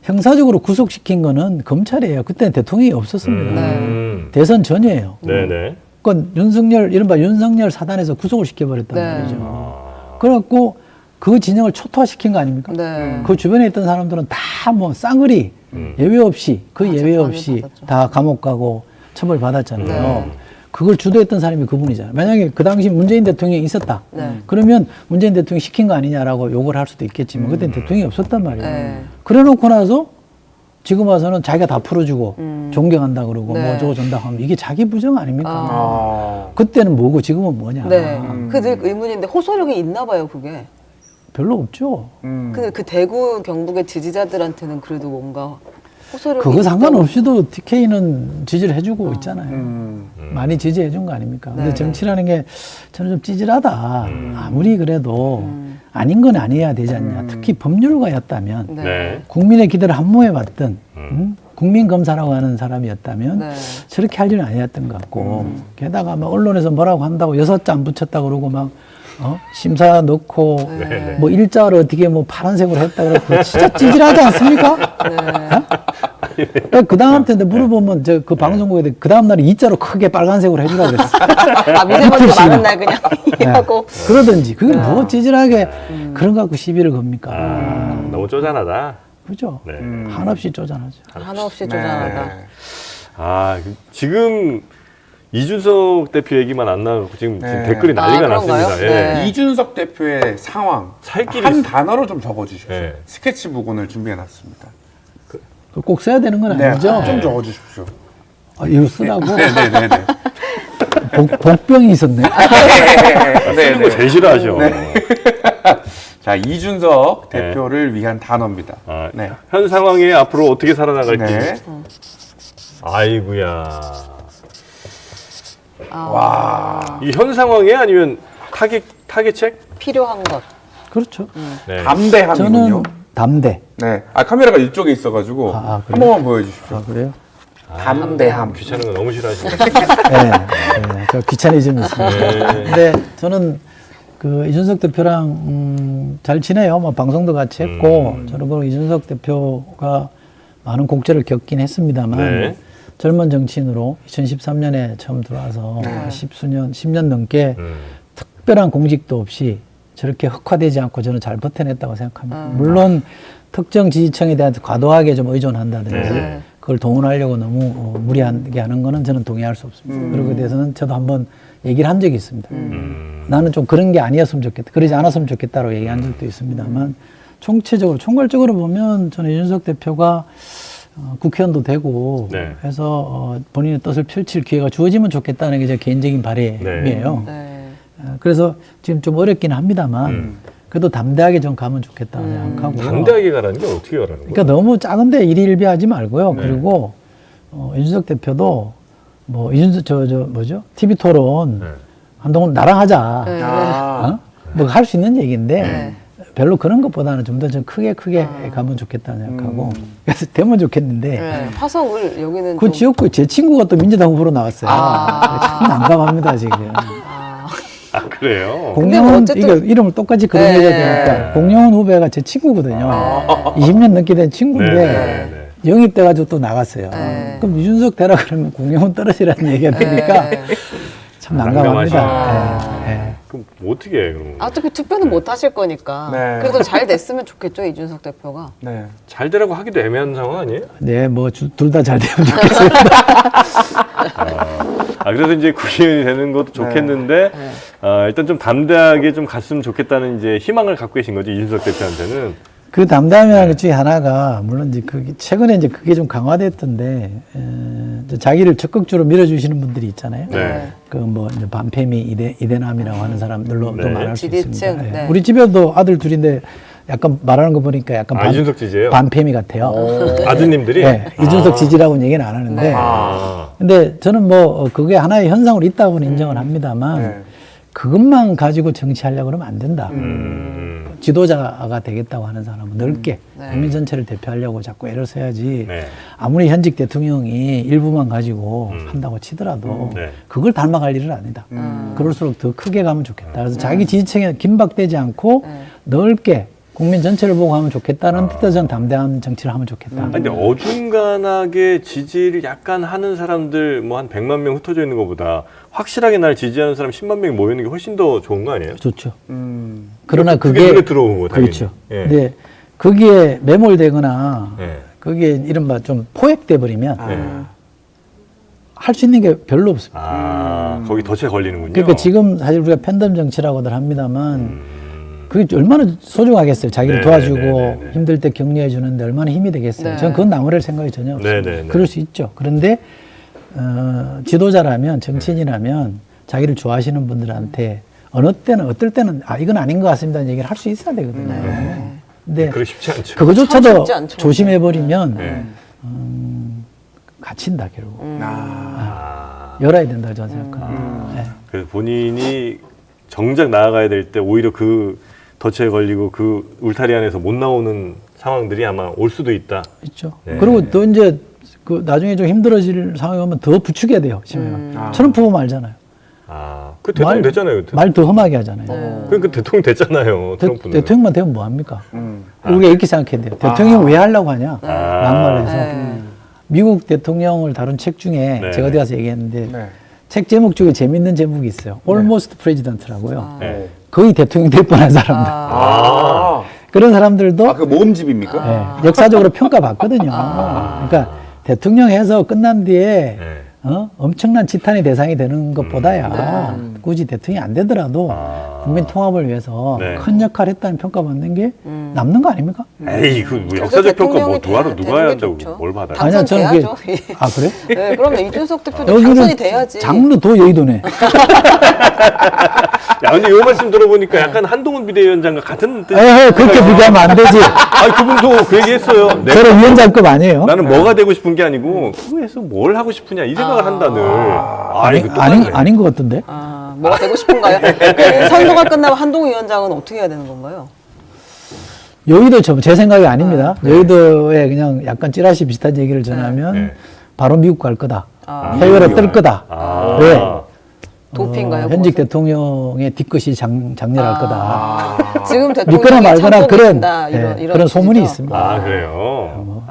A: 형사적으로 구속시킨 거는 검찰이에요. 그때는 대통령이 없었습니다. 대선 전이에요.
B: 네네.
A: 그건 이른바 윤석열 사단에서 구속을 시켜버렸단
C: 네.
A: 말이죠. 그래갖고 그 진영을 초토화시킨 거 아닙니까?
C: 네.
A: 그 주변에 있던 사람들은 다 뭐 쌍으리 예외 없이 예외
C: 재판을
A: 없이
C: 받았죠.
A: 다 감옥 가고 처벌 받았잖아요.
C: 네.
A: 그걸 주도했던 사람이 그분이잖아요. 만약에 그 당시 문재인 대통령이 있었다.
C: 네.
A: 그러면 문재인 대통령이 시킨 거 아니냐라고 욕을 할 수도 있겠지만 그때는 대통령이 없었단 말이에요.
C: 네.
A: 그래 놓고 나서 지금 와서는 자기가 다 풀어주고 존경한다 그러고
C: 네.
A: 뭐 저거 준다 하면 이게 자기 부정 아닙니까?
E: 아.
A: 그때는 뭐고 지금은 뭐냐.
C: 네. 그 늘 의문인데 호소력이 있나 봐요, 그게.
A: 별로 없죠.
C: 근데 그 대구 경북의 지지자들한테는 그래도 뭔가 호소력이
A: 그거
C: 있다고.
A: 상관없이도 TK는 지지를 해주고 있잖아요. 많이 지지해준 거 아닙니까? 근데
C: 네.
A: 정치라는 게 저는 좀 찌질하다. 아무리 그래도 아닌 건 아니어야 되지 않냐. 특히 법률가였다면
C: 네.
B: 네.
A: 국민의 기대를 한모에 받던 국민검사라고 하는 사람이었다면
C: 네.
A: 저렇게 할 일은 아니었던 것 같고 게다가 막 언론에서 뭐라고 한다고 6자 안 붙였다 그러고 막 심사 넣고
C: 네.
A: 뭐 일자를 어떻게 뭐 파란색으로 했다 그러고 진짜 찌질하지 않습니까? 그 다음한테 물어보면 저 그 방송국에 그 다음 날에 이자로 크게 빨간색으로 해주라 그랬어.
C: 아, 미세먼지가 많은 날 그냥 하고.
A: 그러든지 그게 뭐 찌질하게 그런 거 갖고 시비를 겁니까?
B: 너무 쪼잔하다.
A: 그죠?
B: 네.
A: 한없이 쪼잔하죠.
C: 한없이 쪼잔하다.
E: 네.
B: 아, 지금 이준석 대표 얘기만 안 나가고 지금
E: 네.
B: 댓글이 난리가
C: 그런가요?
B: 났습니다.
C: 네.
B: 예.
E: 이준석 대표의 상황
B: 살길이
E: 한
B: 있-
E: 단어로 좀 적어주십시오.
B: 네.
E: 스케치북 오늘 준비해놨습니다.
A: 꼭 써야 되는 건
E: 네,
A: 아니죠?
E: 좀 적어주십시오.
A: 이거 쓰라고?
E: 네네네네.
A: 복병이 있었네.
B: 쓰는 거 제일 싫어하죠.
E: 자, 이준석 대표를 위한 단어입니다.
B: 아,
E: 네.
B: 현 상황에 앞으로 어떻게 살아나갈지.
E: 네.
B: 아이고야.
E: 와.
B: 이 현 상황에 아니면 타겟책?
C: 필요한 것.
A: 그렇죠.
B: 네.
E: 담대함이군요.
A: 저는 담대.
E: 네. 아, 카메라가 이쪽에 있어가지고
A: 아,
E: 한
A: 그래요?
E: 번만 보여주십시오.
A: 아, 그래요?
E: 담대함.
B: 귀찮은 거 너무 싫어하시네.
A: 네, 저 귀차니즘이 있습니다.
B: 네.
A: 근데 저는 그 이준석 대표랑 잘 지내요. 뭐 방송도 같이 했고 저는 그 이준석 대표가 많은 곡절을 겪긴 했습니다만
B: 네.
A: 젊은 정치인으로 2013년에 처음 들어와서 10년 넘게 특별한 공직도 없이 저렇게 흑화되지 않고 저는 잘 버텨냈다고 생각합니다. 물론 특정 지지층에 대한 과도하게 좀 의존한다든지
C: 네.
A: 그걸 동원하려고 너무 무리하게 하는 거는 저는 동의할 수 없습니다. 그리고 대해서는 저도 한번 얘기를 한 적이 있습니다. 나는 좀 그런 게 아니었으면 좋겠다. 그러지 않았으면 좋겠다고 얘기한 적도 있습니다만 총체적으로 총괄적으로 보면 저는 이준석 대표가 국회의원도 되고
B: 네.
A: 해서 본인의 뜻을 펼칠 기회가 주어지면 좋겠다는 게 제 개인적인 바람이에요.
C: 네.
A: 그래서 지금 좀 어렵긴 합니다만 그래도 담대하게 좀 가면 좋겠다고 생각하고요.
B: 담대하게 가라는 게 어떻게 가라는 거예요?
A: 그러니까 너무 작은데 일희일비하지 말고요.
B: 네.
A: 그리고 이준석 대표도 뭐 이준석 뭐죠? TV 토론
B: 네.
A: 한동안 나랑 하자.
C: 네.
E: 아.
A: 뭐 할 수 있는 얘기인데
C: 네.
A: 별로 그런 것보다는 좀 더 좀 크게 가면 좋겠다는 생각하고 그래서 되면 좋겠는데
C: 네. 화성을 여기는
A: 그
C: 좀
A: 지역구 제 친구가 또 민주당 후보로 나왔어요. 참 난감합니다 지금.
B: 아, 그래요?
C: 근데 뭐
A: 공영훈
C: 어쨌든-
A: 이거 이름을 똑같이 그런
C: 네.
A: 얘기가 되니까 공영훈 후배가 제 친구거든요. 20년 넘게 된 친구인데
B: 네.
A: 영입돼가지고 또 나갔어요.
C: 네.
A: 그럼 이준석 되라 그러면 공영훈 떨어지라는 얘기가 되니까
C: 네.
A: 참 난감합니다.
B: 난감하시죠.
A: 네, 네.
B: 그럼 뭐 어떻게 해, 그럼?
C: 어차피 투표는 못 하실 거니까.
E: 네.
C: 그래도 잘 됐으면 좋겠죠, 이준석 대표가.
E: 네.
B: 잘 되라고 하기도 애매한 상황 아니에요?
A: 네, 뭐 둘 다 잘 되면 좋겠어요.
B: 아, 그래서 이제 국회의원이 되는 것도 좋겠는데, 일단 좀 담대하게 좀 갔으면 좋겠다는 이제 희망을 갖고 계신 거죠, 이준석 대표한테는.
A: 그 담담이라는 것 중에 하나가 물론 이제 그게 최근에 이제 그게 좀 강화됐던데 이제 자기를 적극적으로 밀어주시는 분들이 있잖아요.
B: 네.
A: 그 뭐 이제 반페미 이대남이라고 하는 사람들로
B: 네.
A: 또 말할 수
C: 지지층,
A: 있습니다. 예.
C: 네.
A: 우리 집에도 아들 둘인데 약간 말하는 거 보니까 약간
B: 이준석 지지예요?
A: 반페미 같아요.
B: 아드님들이?
A: 네, 이준석 지지라고는 얘기는 안 하는데
B: 아,
A: 근데 저는 뭐 그게 하나의 현상으로 있다고는 인정을 합니다만
E: 네.
A: 그것만 가지고 정치하려고 그러면 안 된다.
B: 음.
A: 지도자가 되겠다고 하는 사람은 넓게
C: 네.
A: 국민 전체를 대표하려고 자꾸 애를 써야지
B: 네.
A: 아무리 현직 대통령이 일부만 가지고 한다고 치더라도
B: 네.
A: 그걸 닮아갈 일은 아니다. 그럴수록 더 크게 가면 좋겠다. 그래서 자기 지지층에 긴박되지 않고
C: 네.
A: 넓게 국민 전체를 보고 하면 좋겠다는 뜻에서 저는 담대한 정치를 하면 좋겠다.
B: 아니, 근데 어중간하게 지지를 약간 하는 사람들 뭐 한 100만 명 흩어져 있는 것보다 확실하게 날 지지하는 사람 10만 명이 모이는 게 훨씬 더 좋은 거 아니에요?
A: 좋죠. 그러나
B: 그게
A: 그게
B: 눈에 들어오고, 당연히.
A: 그렇죠.
B: 예.
A: 근데 거기에 매몰되거나
B: 예.
A: 거기에 이른바 좀 포획돼 버리면
B: 네.
A: 할 수 있는 게 별로 없습니다.
B: 아, 거기 덫에 걸리는군요.
A: 그러니까 지금 사실 우리가 팬덤 정치라고들 합니다만 그게 얼마나 소중하겠어요. 자기를
B: 네,
A: 도와주고
B: 네, 네, 네.
A: 힘들 때 격려해 주는데 얼마나 힘이 되겠어요.
C: 네.
A: 저는 그건 나무랄 생각이 전혀 없습니다.
B: 네, 네, 네.
A: 그럴 수 있죠. 그런데 지도자라면 정치인이라면 자기를 좋아하시는 분들한테 어느 때는 어떨 때는 이건 아닌 것 같습니다는 얘기를 할 수 있어야 되거든요. 근데
B: 그게 쉽지 않죠.
C: 참
A: 그거조차도
C: 쉽지 않죠.
A: 조심해 버리면
B: 네.
A: 갇힌다 결국. 열어야 된다 저는 생각합니다. 네.
B: 그래서 본인이 정작 나아가야 될 때 오히려 그 덫에 걸리고 그 울타리 안에서 못 나오는 상황들이 아마 올 수도 있다.
A: 있죠.
B: 네.
A: 그리고 또 이제 그 나중에 좀 힘들어질 상황이 오면 더 부추겨야 돼요. 심해가. 트럼프 보면 알잖아요.
B: 그 대통령 됐잖아요.
A: 말 더 험하게 하잖아요.
B: 그러니까 대통령 됐잖아요. 트럼프는.
A: 대통령만 되면 뭐 합니까? 우리가 이렇게 생각해야 돼요. 대통령 왜 하려고 하냐? 막말해서. 미국 대통령을 다룬 책 중에
B: 네.
A: 제가 어디 가서 얘기했는데
E: 네.
A: 책 제목 중에 재밌는 제목이 있어요. Almost President라고요.
B: 네.
A: 거의 대통령 될 뻔한 사람들. 그런 사람들도
E: 그 모음집입니까?
A: 네, 역사적으로 평가받거든요. 그러니까 대통령 해서 끝난 뒤에
B: 네.
A: 엄청난 지탄의 대상이 되는 것보다야 굳이 대통령이 안 되더라도 국민 통합을 위해서
B: 네.
A: 큰 역할을 했다는 평가받는 게 남는 거 아닙니까?
B: 에이, 그 뭐 역사적 평가 뭐 누가
C: 되는
B: 해야
C: 게
B: 한다고
C: 좋죠.
B: 뭘 받아요?
A: 아니야, 저는 그게-
C: 당선돼야죠.
A: 아, 그래?
C: 네, 그러면 이준석 대표도 당선이 돼야지.
A: 장르 더 여의도네.
B: 야, 근데 이 말씀 들어보니까 약간 한동훈 비대위원장과 같은 뜻.
A: 에헤, 그렇게 비교하면 안 되지.
B: 그분도 그 얘기 했어요.
A: 저는 위원장급 아니에요.
B: 나는 뭐가 되고 싶은 게 아니고 그거에서 뭘 하고 싶으냐 이 생각을 한다 늘. 이거 또 맞네.
A: 아닌 것 같던데.
C: 뭐가 되고 싶은가요? 선거가 끝나면 한동훈 위원장은 어떻게 해야 되는 건가요?
A: 여의도 제 생각이 아닙니다. 여의도에 그냥 약간 찌라시 비슷한 얘기를 전하면
B: 네.
A: 바로 미국 갈 거다. 해외로 뜰 거다. 왜?
C: 도피인가요?
A: 현직 대통령의 뒤끝이 장렬할 거다.
C: 지금
A: 믿거나
C: 대통령이
A: 말거나
C: 참고
A: 그런
C: 계신다, 이런
A: 그런 소문이
C: 뜻이죠?
A: 있습니다.
B: 그래요.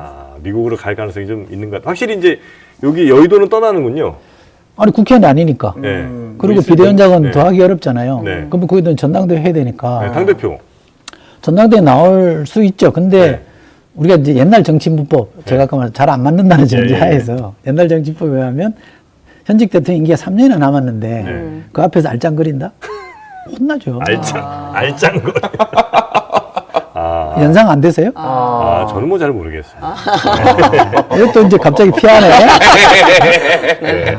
B: 미국으로 갈 가능성이 좀 있는 것 같아요. 확실히 이제 여기 여의도는 떠나는군요.
A: 아니 국회의원 아니니까.
B: 네.
A: 그리고
B: 있을
A: 비대위원장은
B: 때.
A: 더 하기 어렵잖아요.
B: 네.
A: 그럼 거기도 전당대회 해야 되니까.
B: 네, 당대표.
A: 전당대회 나올 수 있죠. 근데
B: 네.
A: 우리가 이제 옛날 정치인문법, 제가 아까 말한 잘 안 맞는다는 전제하에서 옛날 정치법에 의하면 현직 대통령 임기가 3년이나 남았는데 그 앞에서 알짱거린다? 혼나죠.
B: 알짱거.
A: 연상 안 되세요?
B: 저는 뭐 잘 모르겠어요.
A: 이것도 이제 갑자기 피하네.
B: 네.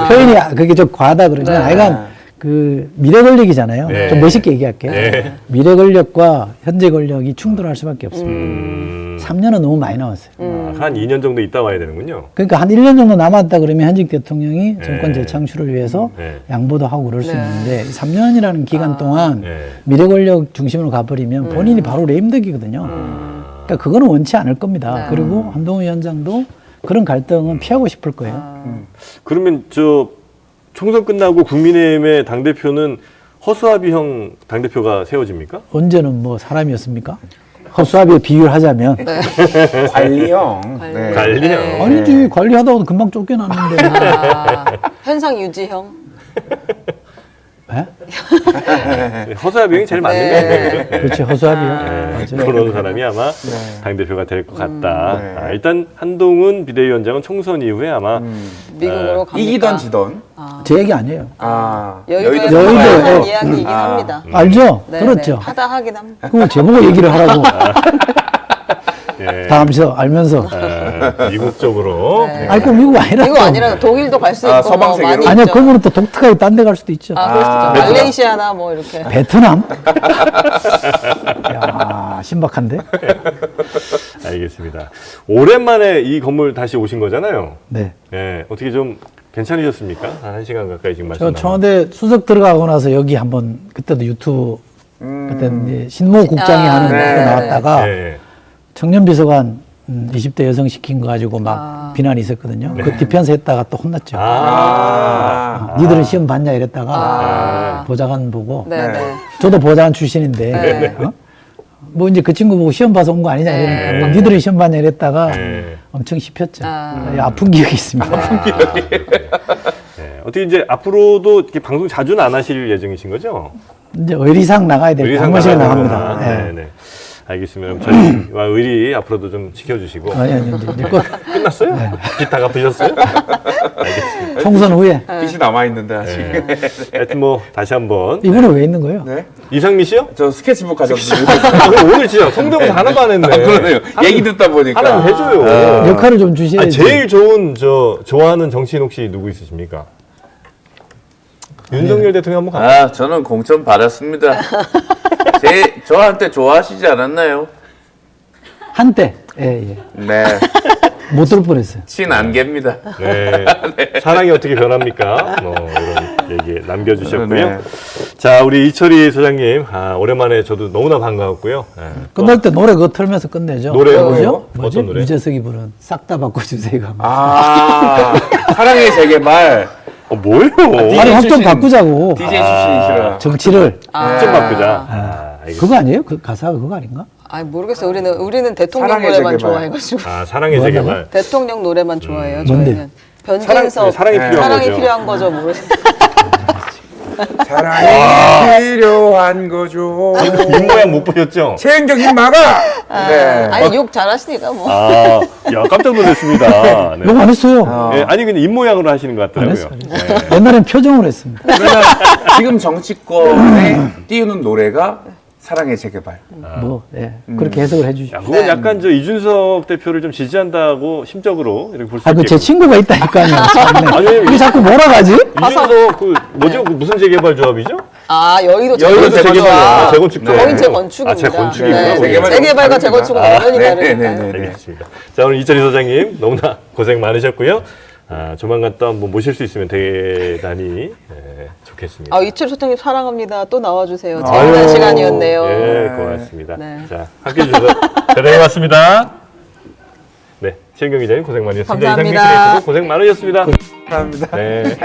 A: 표현이 그게 좀 과하다 그러지만 하여간 그 미래 권력이잖아요.
B: 네.
A: 좀 멋있게 얘기할게요.
B: 네.
A: 미래 권력과 현재 권력이 충돌할 수밖에 없습니다. 3년은 너무 많이 나왔어요.
B: 한 2년 정도 있다 와야 되는군요.
A: 그러니까 한 1년 정도 남았다 그러면 현직 대통령이 정권 재창출을 위해서
B: 네.
A: 양보도 하고 그럴 수 있는데 3년이라는 기간 동안
B: 네.
A: 미래 권력 중심으로 가버리면 본인이 바로 레임덕이거든요. 그러니까 그거는 원치 않을 겁니다. 그리고 한동훈 위원장도 그런 갈등은 피하고 싶을 거예요.
B: 그러면 총선 끝나고 국민의힘의 당대표는 허수아비형 당대표가 세워집니까?
A: 언제는 뭐 사람이었습니까? 허수아비에 비유를 하자면
E: 관리형.
C: 네.
B: 관리형.
A: 아니지 관리하다가도 금방 쫓겨났는데
C: 현상 유지형.
A: 예?
B: 허수아비형이 제일 맞는
C: 네.
B: 거 같아요.
A: 그렇지 허수아비요. 맞아요.
B: 그런 사람이 아마 당대표가 될 것 같다. 일단 한동훈 비대위원장은 총선 이후에 아마
C: 미국으로 갑니까?
E: 이기던 지던.
A: 제 얘기 아니에요.
C: 여의도에서
A: 여의도,
C: 하는
A: 예.
C: 이야기이긴 합니다.
A: 알죠?
C: 네,
A: 그렇죠.
C: 네. 하다 하긴 합니다.
A: 그거 제보고 얘기를 하라고
B: 예.
A: 다음서 알면서
B: 미국 쪽으로
A: 아이고 미국 아니라
C: 미국 아니라 독일도 갈 수 있고
E: 서방
C: 뭐
E: 세계로?
C: 많이
A: 아니야
C: 있죠.
A: 그거는 또 독특하게 딴 데 갈 수도 있죠.
C: 그렇죠. 말레이시아나 뭐 이렇게.
A: 베트남? 야 신박한데?
B: 알겠습니다. 오랜만에 이 건물 다시 오신 거잖아요.
A: 네.
B: 예, 어떻게 좀 괜찮으셨습니까? 한 1시간 가까이 지금 말씀
A: 저 청와대 수석 들어가고 나서 여기 한번 그때도 유튜브 그때 이제 신모 국장이 하는
C: 네.
A: 거 나왔다가
B: 예.
A: 청년 비서관 20대 여성 시킨 거 가지고 막 비난이 있었거든요. 그 디펜스 했다가 또 혼났죠. 니들은 시험 봤냐 이랬다가 보좌관 보고
C: 네네.
A: 저도 보좌관 출신인데 뭐 이제 그 친구 보고 시험 봐서 온 거 아니냐 이러니까 니들은 시험 봤냐 이랬다가 엄청 씹혔죠. 아픈 기억이 있습니다.
B: 예. 어떻게 이제 앞으로도 이렇게 방송 자주는 안 하실 예정이신 거죠?
A: 이제 의리상 나가야 될 때 한 번씩 나갑니다.
B: 네, 네. 알겠습니다. 그럼 저희와 의리 앞으로도 좀 지켜주시고.
A: 아니 이제 꼭
B: 끝났어요? 빚 다 갚으셨어요? 알겠습니다.
A: 총선 후에
E: 빚이 남아있는데 아직.
B: 하여튼 뭐 다시 한번
A: 이분은 왜 있는 거예요?
E: 네.
B: 이상미 씨요?
E: 저 스케치북 가져왔는데.
B: 그럼 오늘 진짜 성대모사 하나도 안 했네.
E: 그러네요. 얘기 듣다 보니까.
B: 하나 해줘요.
A: 역할을 좀 주셔야지.
B: 제일 좋은 좋아하는 정치인 혹시 누구 있으십니까? 윤석열 대통령 한번 가요.
F: 저는 공천 받았습니다. 저한테 좋아하시지 않았나요?
A: 한때. 예.
F: 네.
A: 못 들을 뻔했어요.
F: 친안개입니다.
B: 네. 사랑이 어떻게 변합니까? 뭐 이런 얘기 남겨주셨고요.
E: 네.
B: 자, 우리 이철희 소장님, 오랜만에 저도 너무나 반가웠고요. 네.
A: 끝날 때 노래 그거 틀면서 끝내죠.
B: 노래요?
A: 뭐죠?
B: 어떤 노래?
A: 유재석이 부른 싹 다 바꿔주세요.
E: 사랑의 재개발.
B: 뭐예요?
A: 아니 확 좀
E: 출신.
A: 바꾸자고.
E: DJ 출신이시라.
A: 정치를.
B: 좀 바꾸자. 알겠습니다.
A: 그거 아니에요? 그 가사가 그거 아닌가?
C: 아 모르겠어요. 우리는 대통령
E: 사랑의
C: 노래만
E: 재개발.
C: 좋아해가지고
B: 사랑의 재개발.
C: 대통령 노래만 좋아해요.
A: 뭔데?
C: 저희는 변진섭
B: 사랑이 필요한
C: 사랑이
B: 거죠.
C: 필요한 거죠. 모르겠어요.
E: 사랑이 필요한 거죠.
B: 입 모양 못 보셨죠?
E: 최행정님 막아. 네.
C: 아니 욕 잘하시니까 뭐.
B: 야, 깜짝 놀랐습니다. 네.
A: 욕 안 했어요.
B: 네, 아니, 근데 입 모양으로 하시는 것
A: 안
B: 같더라고요.
A: 했어요. 옛날엔 표정으로 했습니다.
E: 그러면 지금 정치권에 띄우는 노래가 사랑의 재개발.
A: 뭐, 네. 그렇게 해석을 해주시죠.
B: 야, 그건 약간 저 이준석 대표를 좀 지지한다고 심적으로 이렇게 볼 수
A: 아, 그 제
B: 있겠고.
A: 친구가 있다니까요. 참네.
B: 아니,
A: 왜 자꾸 몰아가지?
B: 이준석 그 뭐죠? 그 무슨 재개발 조합이죠?
C: 여의도
E: 여의도
C: 재건축
E: 재개발.
C: 조합.
B: 재건축 조합.
C: 거긴 재건축입니다.
B: 재건축이구나.
C: 네.
B: 거기.
C: 재개발과 재건축은 완전히 다르니까요.
B: 알겠습니다. 자, 오늘 이철희 소장님 너무나 고생 많으셨고요. 조만간 또 한번 모실 수 있으면 대단히 좋겠습니다.
C: 이철 소장님 사랑합니다. 또 나와주세요. 재밌는 시간이었네요.
B: 네, 고맙습니다.
C: 네.
B: 자, 함께 해주셔서 대단히 고맙습니다. 네, 최은경 기자님 고생 많으셨습니다.
C: 감사합니다.
B: 이상민 씨도 고생 많으셨습니다.
E: 감사합니다.
B: 네.